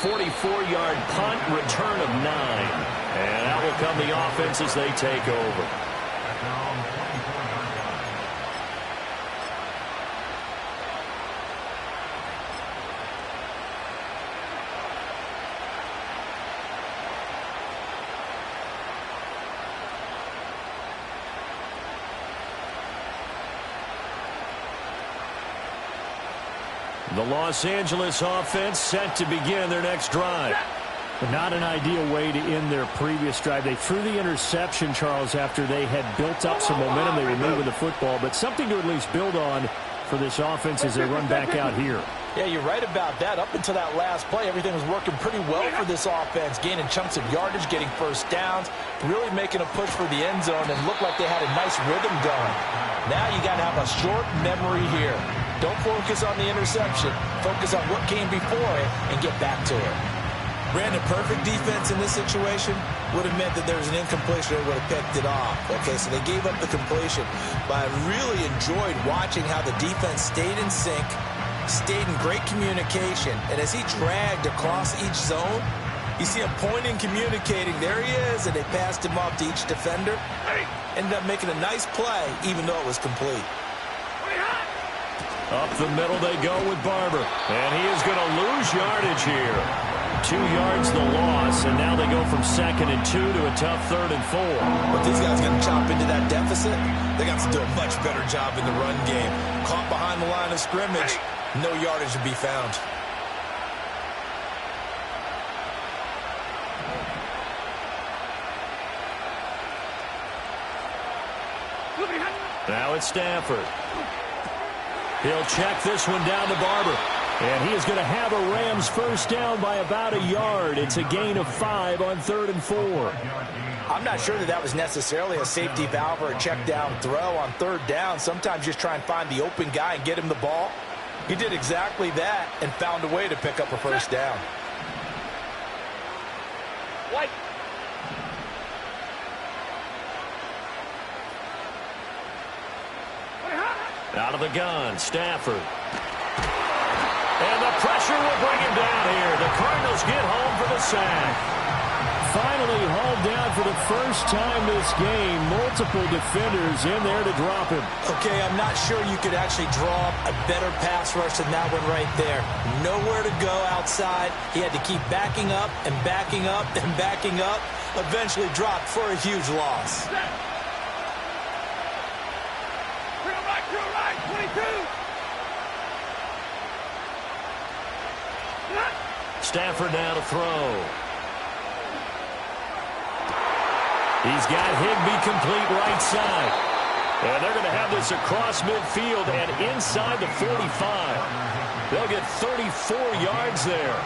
44-yard punt, return of 9. And out will come the offense as they take over. The Los Angeles offense set to begin their next drive. But not an ideal way to end their previous drive. They threw the interception, Charles, after they had built up some momentum. They were moving the football, but something to at least build on for this offense as they run back out here. Yeah, you're right about that. Up until that last play, everything was working pretty well for this offense, gaining chunks of yardage, getting first downs, really making a push for the end zone, and looked like they had a nice rhythm going. Now you got to have a short memory here. Don't focus on the interception. Focus on what came before it and get back to it. Brandon, perfect defense in this situation would have meant that there was an incompletion that would have picked it off. Okay, so they gave up the completion. But I really enjoyed watching how the defense stayed in sync, stayed in great communication, and as he dragged across each zone, you see him pointing, communicating. There he is, and they passed him off to each defender. Ended up making a nice play, even though it was complete. Up the middle they go with Barber. And he is going to lose yardage here. 2 yards the loss, and now they go from 2nd and 2 to a tough 3rd and 4. But these guys going to chop into that deficit? They got to do a much better job in the run game. Caught behind the line of scrimmage, no yardage to be found. Now it's Stafford. He'll check this one down to Barber. And he is going to have a Rams first down by about a yard. It's a gain of 5 on 3rd and 4. I'm not sure that was necessarily a safety valve or a check down throw on 3rd down. Sometimes just try and find the open guy and get him the ball. He did exactly that and found a way to pick up a first down. White. Out of the gun, Stafford. And the pressure will bring him down here. The Cardinals get home for the sack. Finally hauled down for the first time this game. Multiple defenders in there to drop him. Okay, I'm not sure you could actually draw a better pass rush than that one right there. Nowhere to go outside. He had to keep backing up and backing up and backing up. Eventually dropped for a huge loss. Right, 22. Stafford now to throw. He's got Higbee complete right side. And they're going to have this across midfield and inside the 45. They'll get 34 yards there.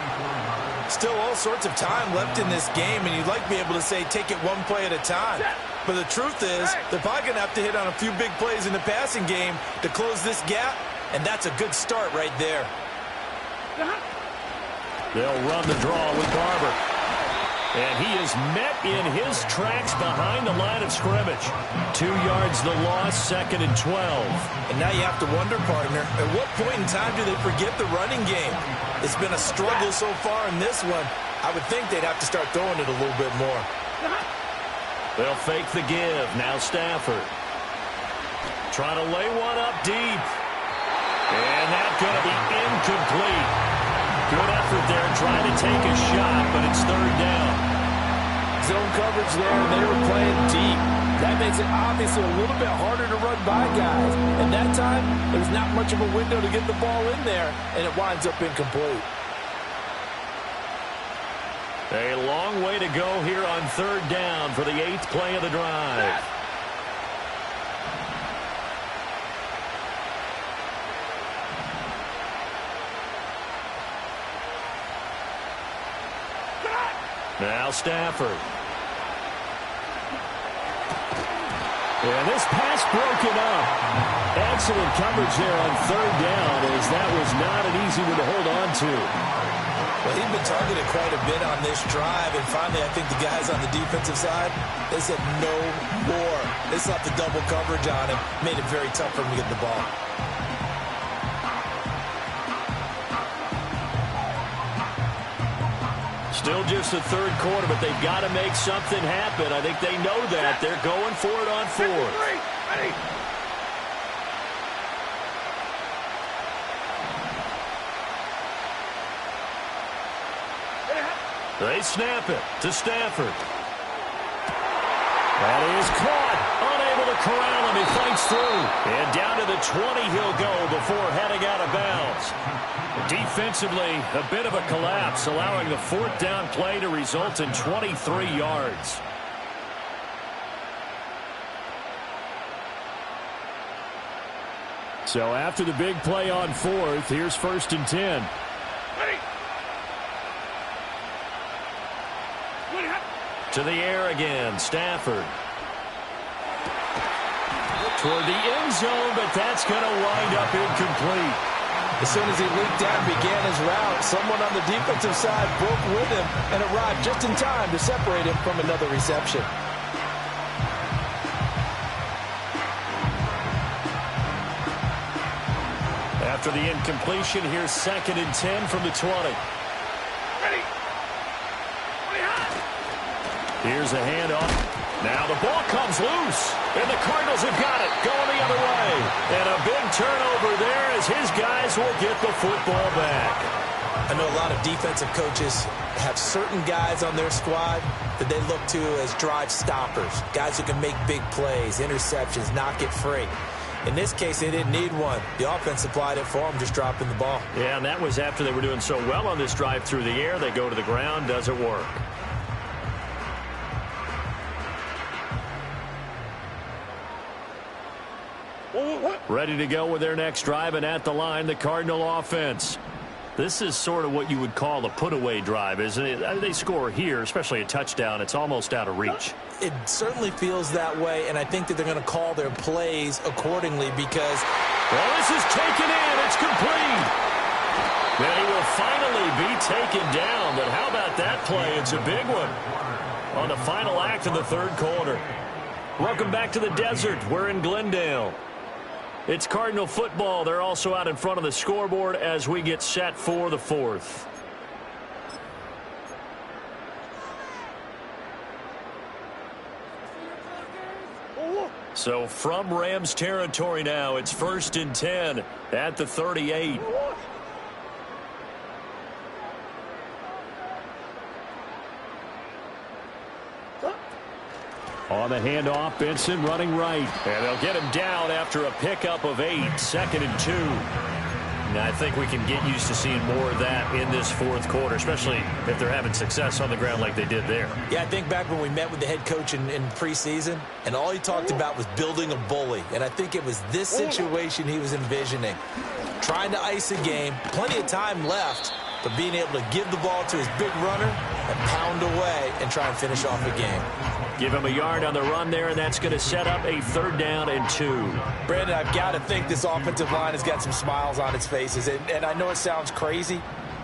Still all sorts of time left in this game, and you'd like to be able to say take it one play at a time. But the truth is, they're probably going to have to hit on a few big plays in the passing game to close this gap, and that's a good start right there. They'll run the draw with Barber. And he is met in his tracks behind the line of scrimmage. 2 yards the loss, 2nd and 12. And now you have to wonder, partner, at what point in time do they forget the running game? It's been a struggle so far in this one. I would think they'd have to start throwing it a little bit more. They'll fake the give. Now Stafford. Trying to lay one up deep. And that's going to be incomplete. Good effort there trying to take a shot, but it's 3rd down. Zone coverage there, and they were playing deep. That makes it obviously a little bit harder to run by guys. And that time, there's not much of a window to get the ball in there, and it winds up incomplete. A long way to go here on 3rd down for the 8th play of the drive. Now Stafford. And this pass broken up. Excellent coverage there on 3rd down, as that was not an easy one to hold on to. Well, he'd been targeted quite a bit on this drive, and finally I think the guys on the defensive side, they said no more. They slapped the double coverage on him, made it very tough for him to get the ball. Still just the 3rd quarter, but they've got to make something happen. I think they know that. They're going for it on 4th. Ready. They snap it to Stafford. That is caught. Unable able to corral him. He fights through. And down to the 20 he'll go before heading out of bounds. Defensively, a bit of a collapse, allowing the fourth down play to result in 23 yards. So after the big play on fourth, here's 1st and 10. To the air again, Stafford. Toward the end zone, but that's going to wind up incomplete. As soon as he leaped out and began his route, someone on the defensive side broke with him and arrived just in time to separate him from another reception. After the incompletion, here's 2nd and 10 from the 20. Here's a handoff. Now the ball comes loose, and the Cardinals have got it, going the other way. And a big turnover there as his guys will get the football back. I know a lot of defensive coaches have certain guys on their squad that they look to as drive stoppers, guys who can make big plays, interceptions, knock it free. In this case, they didn't need one. The offense supplied it for them, just dropping the ball. Yeah, and that was after they were doing so well on this drive through the air. They go to the ground, doesn't work. Ready to go with their next drive, and at the line, the Cardinal offense. This is sort of what you would call a put-away drive, isn't it? They score here, especially a touchdown. It's almost out of reach. It certainly feels that way, and I think that they're going to call their plays accordingly because... Well, this is taken in. It's complete. Then he will finally be taken down, but how about that play? It's a big one on the final act of the third quarter. Welcome back to the desert. We're in Glendale. It's Cardinal football. They're also out in front of the scoreboard as we get set for the fourth. So from Rams territory now, it's 1st and 10 at the 38. On the handoff, Benson running right. And they'll get him down after a pickup of 8, 2nd and 2. And I think we can get used to seeing more of that in this fourth quarter, especially if they're having success on the ground like they did there. Yeah, I think back when we met with the head coach in preseason, and all he talked about was building a bully. And I think it was this situation he was envisioning. Trying to ice a game, plenty of time left, but being able to give the ball to his big runner and pound away and try and finish off a game. Give him a yard on the run there, and that's going to set up a 3rd down and 2. Brandon, I've got to think this offensive line has got some smiles on its faces. And I know it sounds crazy,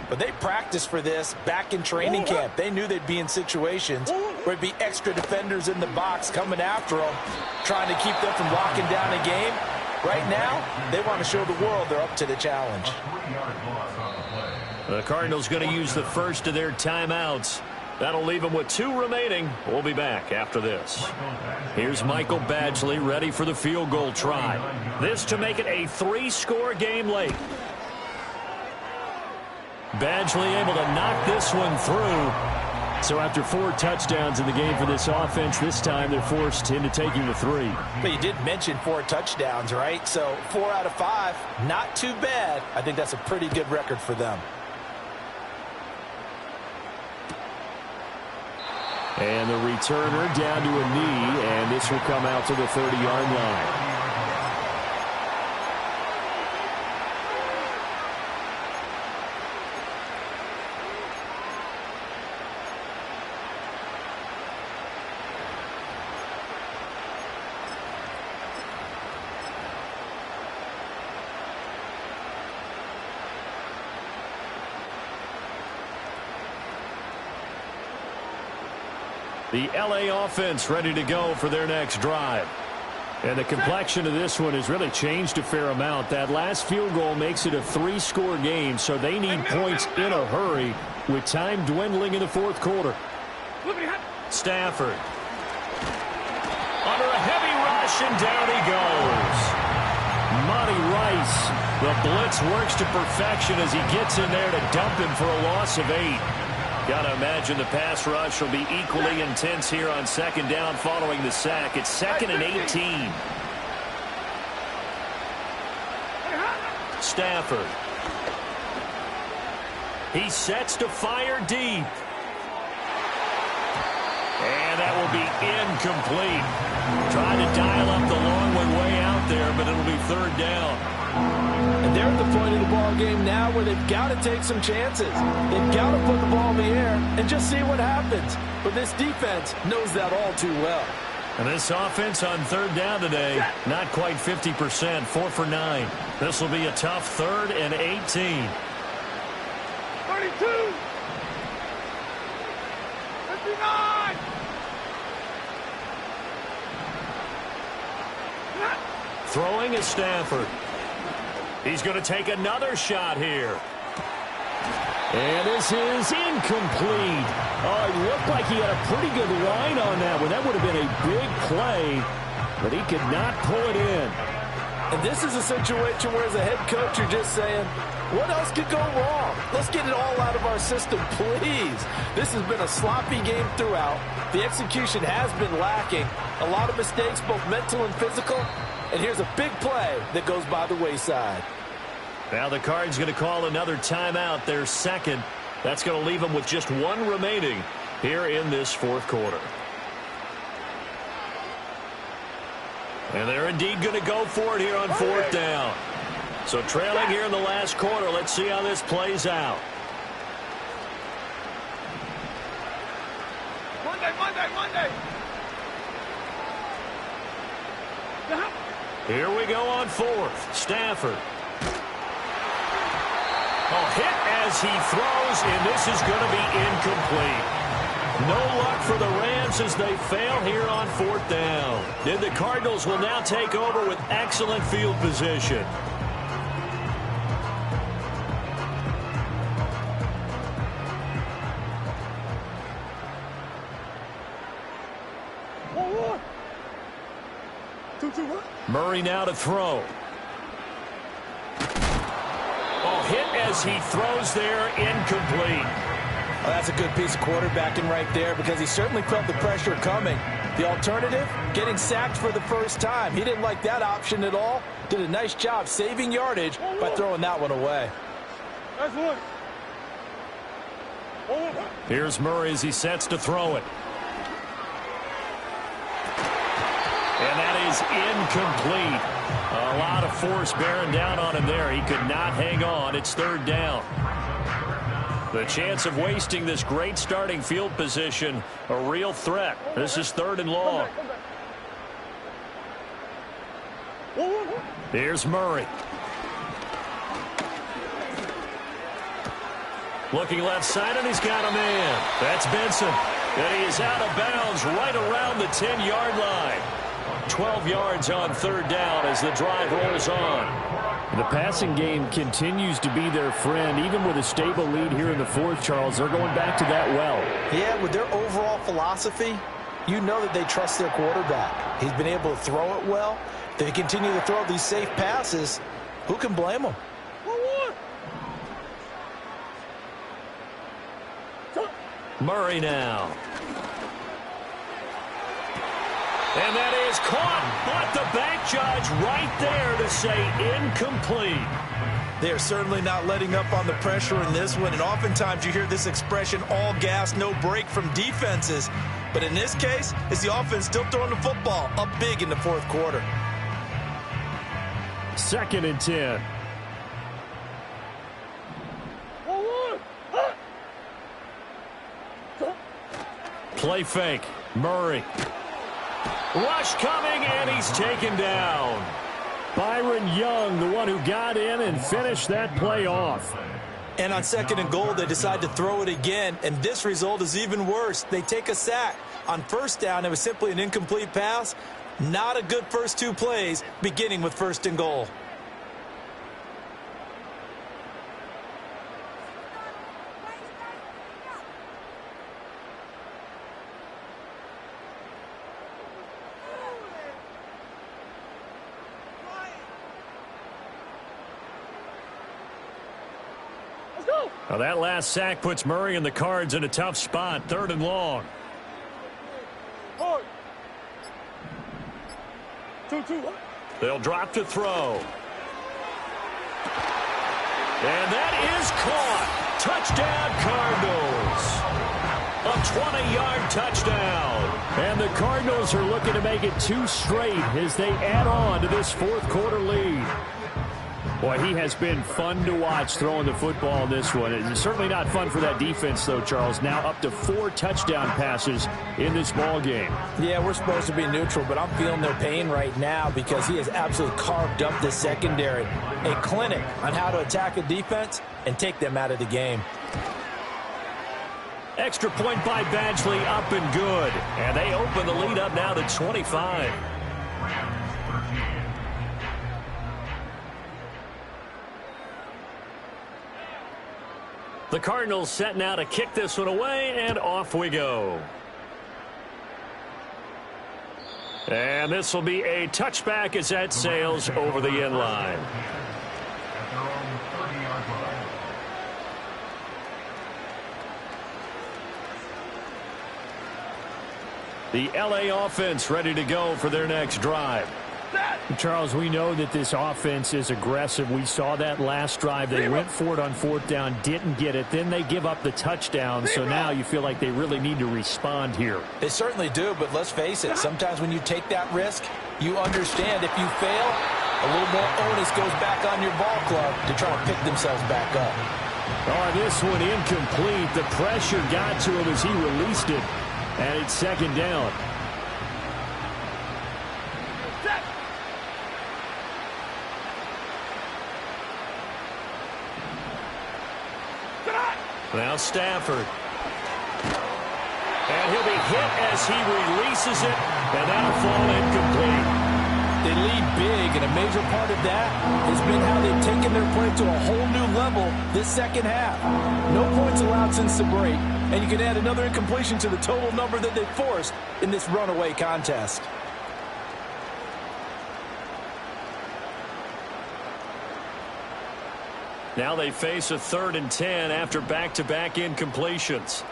but they practiced for this back in training camp. They knew they'd be in situations where it'd be extra defenders in the box coming after them, trying to keep them from locking down a game. Right now, they want to show the world they're up to the challenge. The Cardinals going to use the first of their timeouts. That'll leave them with 2 remaining. We'll be back after this. Here's Michael Badgley ready for the field goal try. This to make it a 3-score game late. Badgley able to knock this one through. So after 4 touchdowns in the game for this offense, this time they're forced into taking the 3. But you did mention 4 touchdowns, right? So 4 out of 5, not too bad. I think that's a pretty good record for them. And the returner down to a knee, and this will come out to the 30-yard line. The LA offense ready to go for their next drive. And the complexion of this one has really changed a fair amount. That last field goal makes it a 3-score game, so they need points in a hurry with time dwindling in the fourth quarter. Stafford. Under a heavy rush, and down he goes. Monty Rice. The blitz works to perfection as he gets in there to dump him for a loss of 8. Got to imagine the pass rush will be equally intense here on second down following the sack. It's 2nd and 18. Stafford. He sets to fire deep. And that will be incomplete. Trying to dial up the long one way out there, but it'll be 3rd down. And they're at the point of the ball game now where they've got to take some chances. They've got to put the ball in the air and just see what happens. But this defense knows that all too well. And this offense on 3rd down today, not quite 50%, 4 for 9. This will be a tough 3rd and 18. 32. 59. Throwing is Stafford. He's going to take another shot here. And this is incomplete. Oh, it looked like he had a pretty good line on that one. That would have been a big play, but he could not pull it in. And this is a situation where as a head coach you're just saying, what else could go wrong? Let's get it all out of our system, please. This has been a sloppy game throughout. The execution has been lacking. A lot of mistakes, both mental and physical. And here's a big play that goes by the wayside. Now the Cards going to call another timeout, their 2nd. That's going to leave them with just 1 remaining here in this 4th quarter. And they're indeed going to go for it here on 4th down. So trailing here in the last quarter. Let's see how this plays out. Monday. Here we go on 4th. Stafford. Oh, hit as he throws, and this is going to be incomplete. No luck for the Rams as they fail here on 4th down. Then the Cardinals will now take over with excellent field position. Murray now to throw. Oh, hit as he throws there, incomplete. Well, that's a good piece of quarterbacking right there because he certainly felt the pressure coming. The alternative, getting sacked for the first time. He didn't like that option at all. Did a nice job saving yardage by throwing that one away. Here's Murray as he sets to throw it. And that is incomplete. A lot of force bearing down on him there. He could not hang on. It's 3rd down. The chance of wasting this great starting field position, a real threat. This is 3rd and long. Here's Murray. Looking left side, and he's got a man. That's Benson. And he is out of bounds right around the 10-yard line. 12 yards on 3rd down as the drive rolls on. The passing game continues to be their friend. Even with a stable lead here in the 4th, Charles, they're going back to that well. Yeah, with their overall philosophy, you know that they trust their quarterback. He's been able to throw it well. They continue to throw these safe passes. Who can blame them? Murray now. And that is caught, but the back judge right there to say incomplete. They're certainly not letting up on the pressure in this one, and oftentimes you hear this expression, all gas, no break from defenses. But in this case, it's the offense still throwing the football up big in the 4th quarter. 2nd and 10. Play fake. Murray. Rush coming, and he's taken down. Byron Young, the one who got in and finished that play off. And on 2nd and goal, they decide to throw it again, and this result is even worse. They take a sack. On 1st down, it was simply an incomplete pass. Not a good first 2 plays, beginning with 1st and goal. Let's go! Well, that last sack puts Murray and the Cards in a tough spot, 3rd and long. 2-2. They'll drop to throw. And that is caught. Touchdown, Cardinals. A 20-yard touchdown. And the Cardinals are looking to make it 2 straight as they add on to this 4th quarter lead. Boy, he has been fun to watch throwing the football in this one. It's certainly not fun for that defense, though, Charles. Now up to 4 touchdown passes in this ball game. Yeah, we're supposed to be neutral, but I'm feeling their pain right now because he has absolutely carved up the secondary. A clinic on how to attack a defense and take them out of the game. Extra point by Badgley, up and good. And they open the lead up now to 25. The Cardinals set now to kick this one away, and off we go. And this will be a touchback as that sails over the end line. The LA offense ready to go for their next drive. Charles, we know that this offense is aggressive. We saw that last drive. They went for it on 4th down, didn't get it. Then they give up the touchdown. So now you feel like they really need to respond here. They certainly do, but let's face it. Sometimes when you take that risk, you understand if you fail, a little more onus goes back on your ball club to try to pick themselves back up. Oh, this one incomplete. The pressure got to him as he released it. And it's 2nd down. Now Stafford. And he'll be hit as he releases it, and that'll fall incomplete. They lead big, and a major part of that has been how they've taken their play to a whole new level this second half. No points allowed since the break, and you can add another incompletion to the total number that they forced in this runaway contest. Now they face a 3rd and 10 after back-to-back incompletions.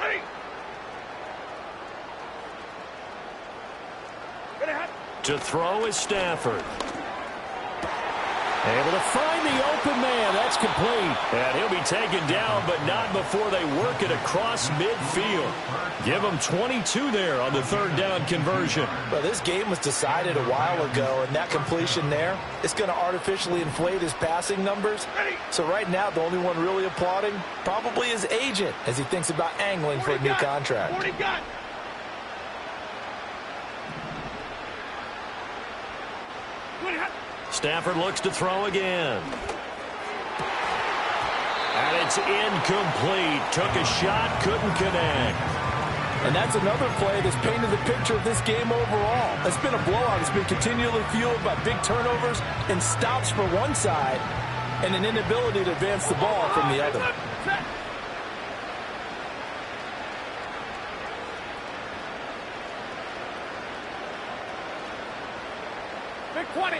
To throw is Stafford. Able to find the open man. That's complete. And he'll be taken down, but not before they work it across midfield. Give him 22 there on the 3rd down conversion. Well, this game was decided a while ago, and that completion there is going to artificially inflate his passing numbers. So right now, the only one really applauding probably his agent as he thinks about angling for a new contract. Stafford looks to throw again. And it's incomplete. Took a shot, couldn't connect. And that's another play that's painted the picture of this game overall. It's been a blowout. It's been continually fueled by big turnovers and stops for one side and an inability to advance the ball from the other. Big 20.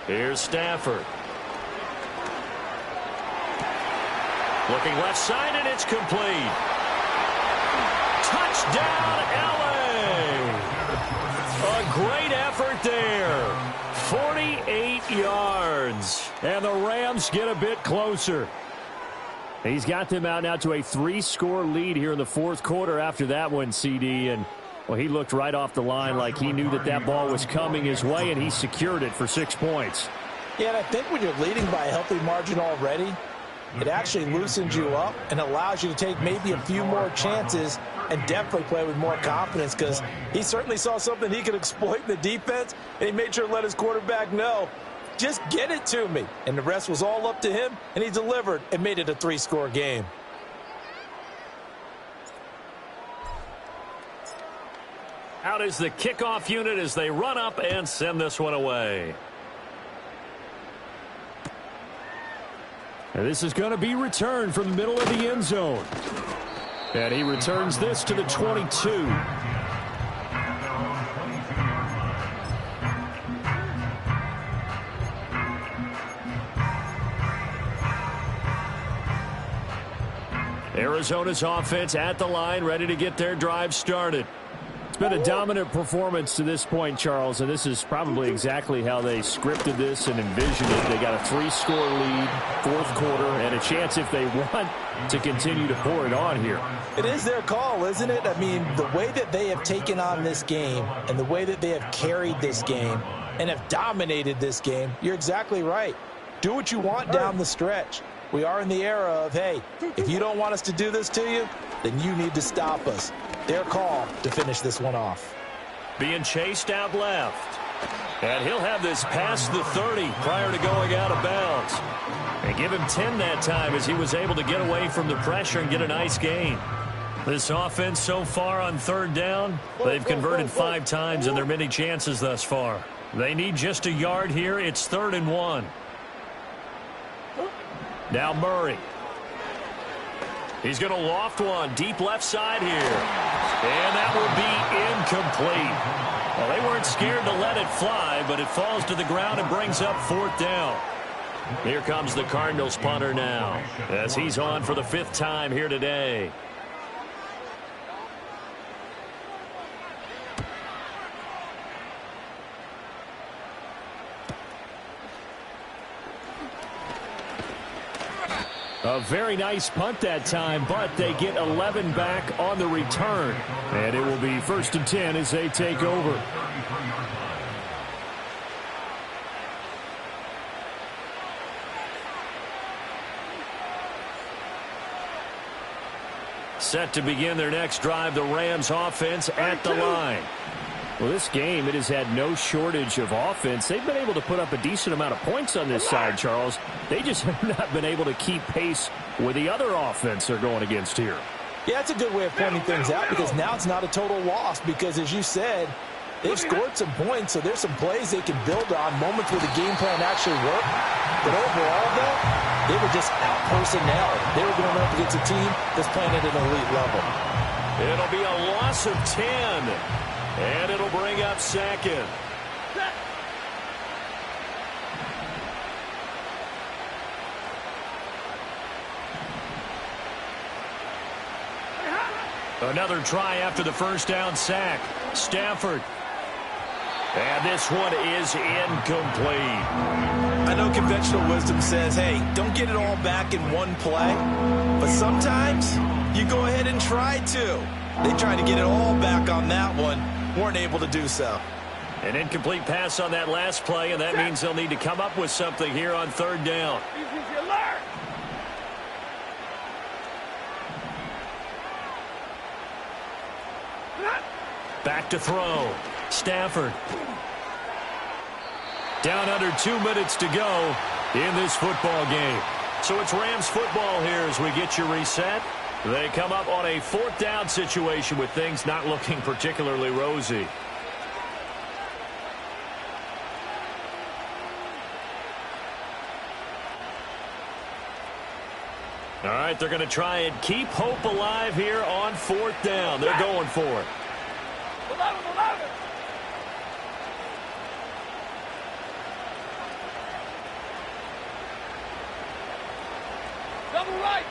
Here's Stafford. Looking left side, and it's complete. Touchdown, LA! A great effort there. 48 yards. And the Rams get a bit closer. He's got them out now to a 3-score lead here in the 4th quarter after that one, CD. And, well, he looked right off the line like he knew that that ball was coming his way, and he secured it for 6 points. Yeah, and I think when you're leading by a healthy margin already, it actually loosens you up and allows you to take maybe a few more chances and definitely play with more confidence because he certainly saw something he could exploit in the defense, and he made sure to let his quarterback know, just get it to me. And the rest was all up to him, and he delivered and made it a 3-score game. Out is the kickoff unit as they run up and send this one away. And this is going to be returned from the middle of the end zone. And he returns this to the 22. Arizona's offense at the line, ready to get their drive started. It's been a dominant performance to this point, Charles, and this is probably exactly how they scripted this and envisioned it. They got a 3-score lead, fourth quarter, and a chance, if they want, to continue to pour it on here. It is their call, isn't it? I mean, the way that they have taken on this game and the way that they have carried this game and have dominated this game, you're exactly right. Do what you want down the stretch. We are in the era of, hey, if you don't want us to do this to you, then you need to stop us. Their call to finish this one off. Being chased out left. And he'll have this past the 30 prior to going out of bounds. And give him 10 that time as he was able to get away from the pressure and get a nice gain. This offense so far on third down, they've converted 5 times in their many chances thus far. They need just a yard here. It's 3rd and 1. Now Murray. He's going to loft one deep left side here. And that will be incomplete. Well, they weren't scared to let it fly, but it falls to the ground and brings up 4th down. Here comes the Cardinals punter now, as he's on for the 5th time here today. A very nice punt that time, but they get 11 back on the return. And it will be 1st and 10 as they take over. Set to begin their next drive, the Rams offense at the line. Well, this game, it has had no shortage of offense. They've been able to put up a decent amount of points on this side, Charles. They just have not been able to keep pace with the other offense they're going against here. Yeah, that's a good way of pointing things out because now it's not a total loss because, as you said, they've scored some points, so there's some plays they can build on, moments where the game plan actually worked. But overall, though, they were just out-personnel. They were going up against a team that's playing at an elite level. It'll be a loss of 10. And it'll bring up 2nd. Another try after the first down sack. Stafford. And this one is incomplete. I know conventional wisdom says, hey, don't get it all back in one play. But sometimes you go ahead and try to. They tried to get it all back on that one. Weren't able to do so. An incomplete pass on that last play, and that means they'll need to come up with something here on 3rd down. Back to throw. Stafford. Down under 2 minutes to go in this football game. So it's Rams football here as we get you reset. They come up on a 4th down situation with things not looking particularly rosy. All right, they're going to try and keep hope alive here on 4th down. They're going for it. Double right.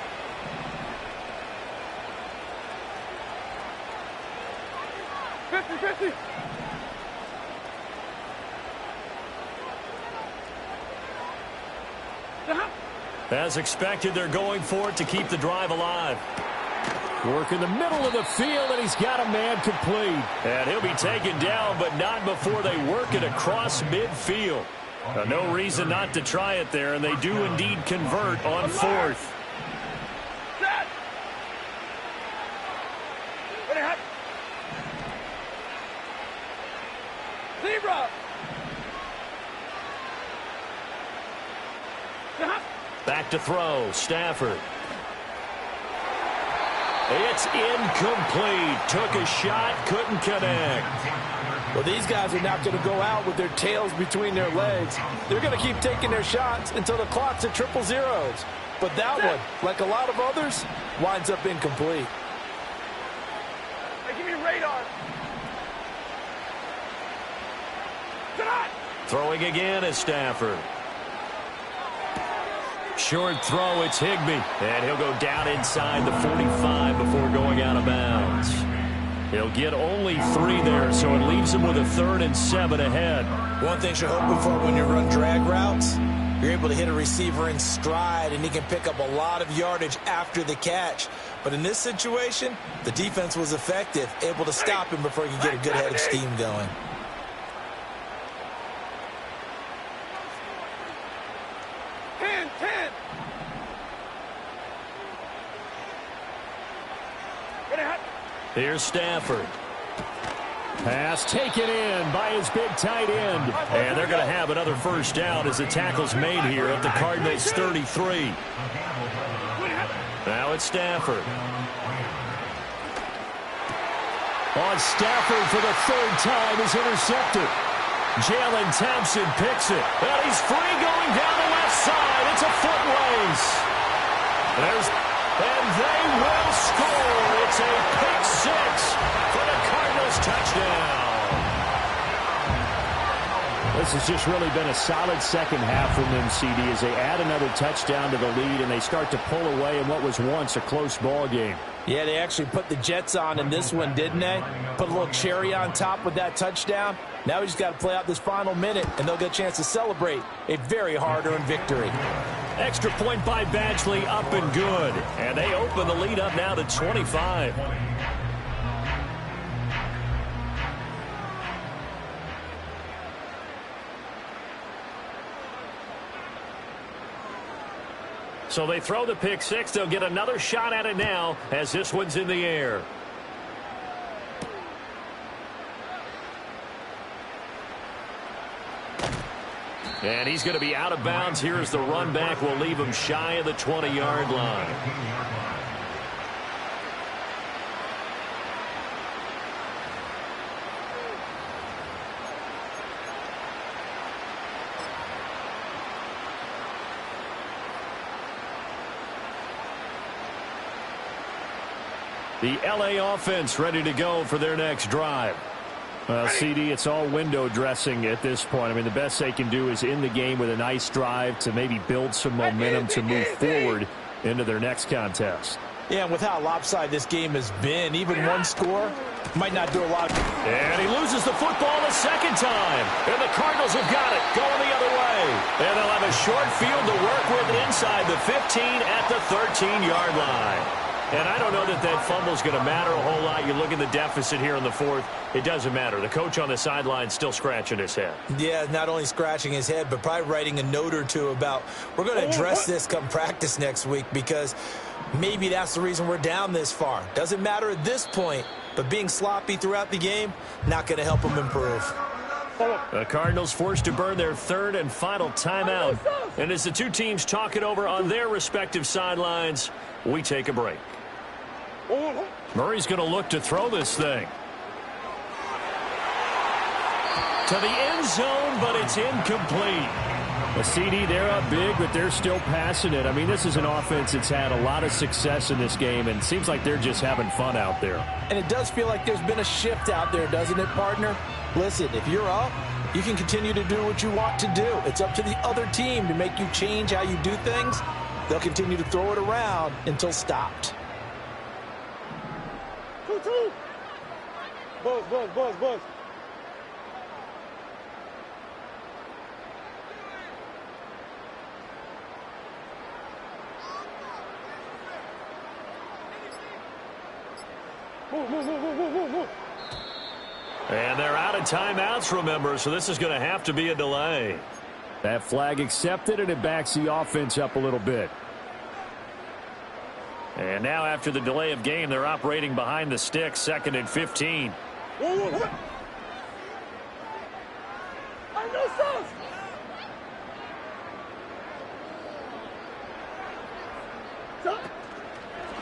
As expected, they're going for it to keep the drive alive. Work in the middle of the field, and he's got a man complete. And he'll be taken down, but not before they work it across midfield. No reason not to try it there, and they do indeed convert on 4th. Zebra. Back to throw. Stafford. It's incomplete. Took a shot, couldn't connect. Well, these guys are not going to go out with their tails between their legs. They're going to keep taking their shots until the clock's at 000. But that one, like a lot of others, winds up incomplete. Hey, give me radar. Throwing again is Stafford. Short throw, it's Higbee. And he'll go down inside the 45 before going out of bounds. He'll get only 3 there, so it leaves him with a 3rd and 7 ahead. One thing you're hoping for when you run drag routes, you're able to hit a receiver in stride, and he can pick up a lot of yardage after the catch. But in this situation, the defense was effective, able to stop him before he could get a good head of steam going. Here's Stafford. Pass taken in by his big tight end. And they're going to have another first down as the tackle's made here at the Cardinals' 33. Now it's Stafford. On Stafford for the 3rd time is intercepted. Jalen Thompson picks it. And he's free going down the left side. It's a foot race. And they will score. It's a pick 6 for the Cardinals touchdown. This has just really been a solid second half from them, CD, as they add another touchdown to the lead and they start to pull away in what was once a close ball game. Yeah, they actually put the Jets on in this one, didn't they? Put a little cherry on top with that touchdown. Now we just got to play out this final minute, and they'll get a chance to celebrate a very hard-earned victory. Extra point by Badgley, up and good. And they open the lead up now to 25. So they throw the pick 6. They'll get another shot at it now as this one's in the air. And he's going to be out of bounds. Here's the run back. Will leave him shy of the 20-yard line. The LA offense ready to go for their next drive. Well, CD, it's all window dressing at this point. I mean, the best they can do is in the game with a nice drive to maybe build some momentum to move forward into their next contest. Yeah, and with how lopsided this game has been, even one score might not do a lot. And he loses the football the second time. And the Cardinals have got it, going the other way. And they'll have a short field to work with inside the 15 at the 13-yard line. And I don't know that that fumble's going to matter a whole lot. You look at the deficit here in the 4th. It doesn't matter. The coach on the sideline still scratching his head. Yeah, not only scratching his head, but probably writing a note or two about we're going to address this come practice next week because maybe that's the reason we're down this far. Doesn't matter at this point, but being sloppy throughout the game, not going to help them improve. The Cardinals forced to burn their 3rd and final timeout. And as the two teams talk it over on their respective sidelines, we take a break. Murray's going to look to throw this thing to the end zone, but it's incomplete. The CD, they're up big, but they're still passing it. I mean, this is an offense that's had a lot of success in this game, and it seems like they're just having fun out there. And it does feel like there's been a shift out there, doesn't it, partner? Listen, if you're up, you can continue to do what you want to do. It's up to the other team to make you change how you do things. They'll continue to throw it around until stopped. Buzz. Move. And they're out of timeouts, remember, so this is going to have to be a delay. That flag accepted, and it backs the offense up a little bit. And now after the delay of game, they're operating behind the sticks, 2nd and 15.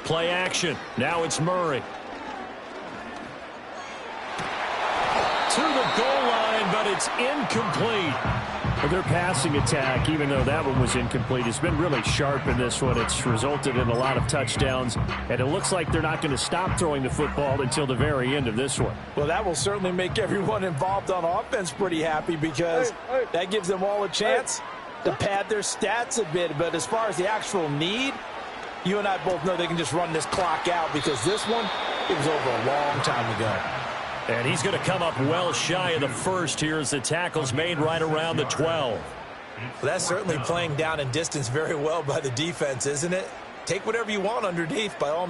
Play action. Now it's Murray. To the goal line, but it's incomplete. Their passing attack, even though that one was incomplete, has been really sharp in this one. It's resulted in a lot of touchdowns, and it looks like they're not going to stop throwing the football until the very end of this one. Well, that will certainly make everyone involved on offense pretty happy because that gives them all a chance to pad their stats a bit. But as far as the actual need, you and I both know they can just run this clock out because this one, it was over a long time ago. And he's going to come up well shy of the first here as the tackle's made right around the 12. Well, that's certainly playing down in distance very well by the defense, isn't it? Take whatever you want underneath by all means.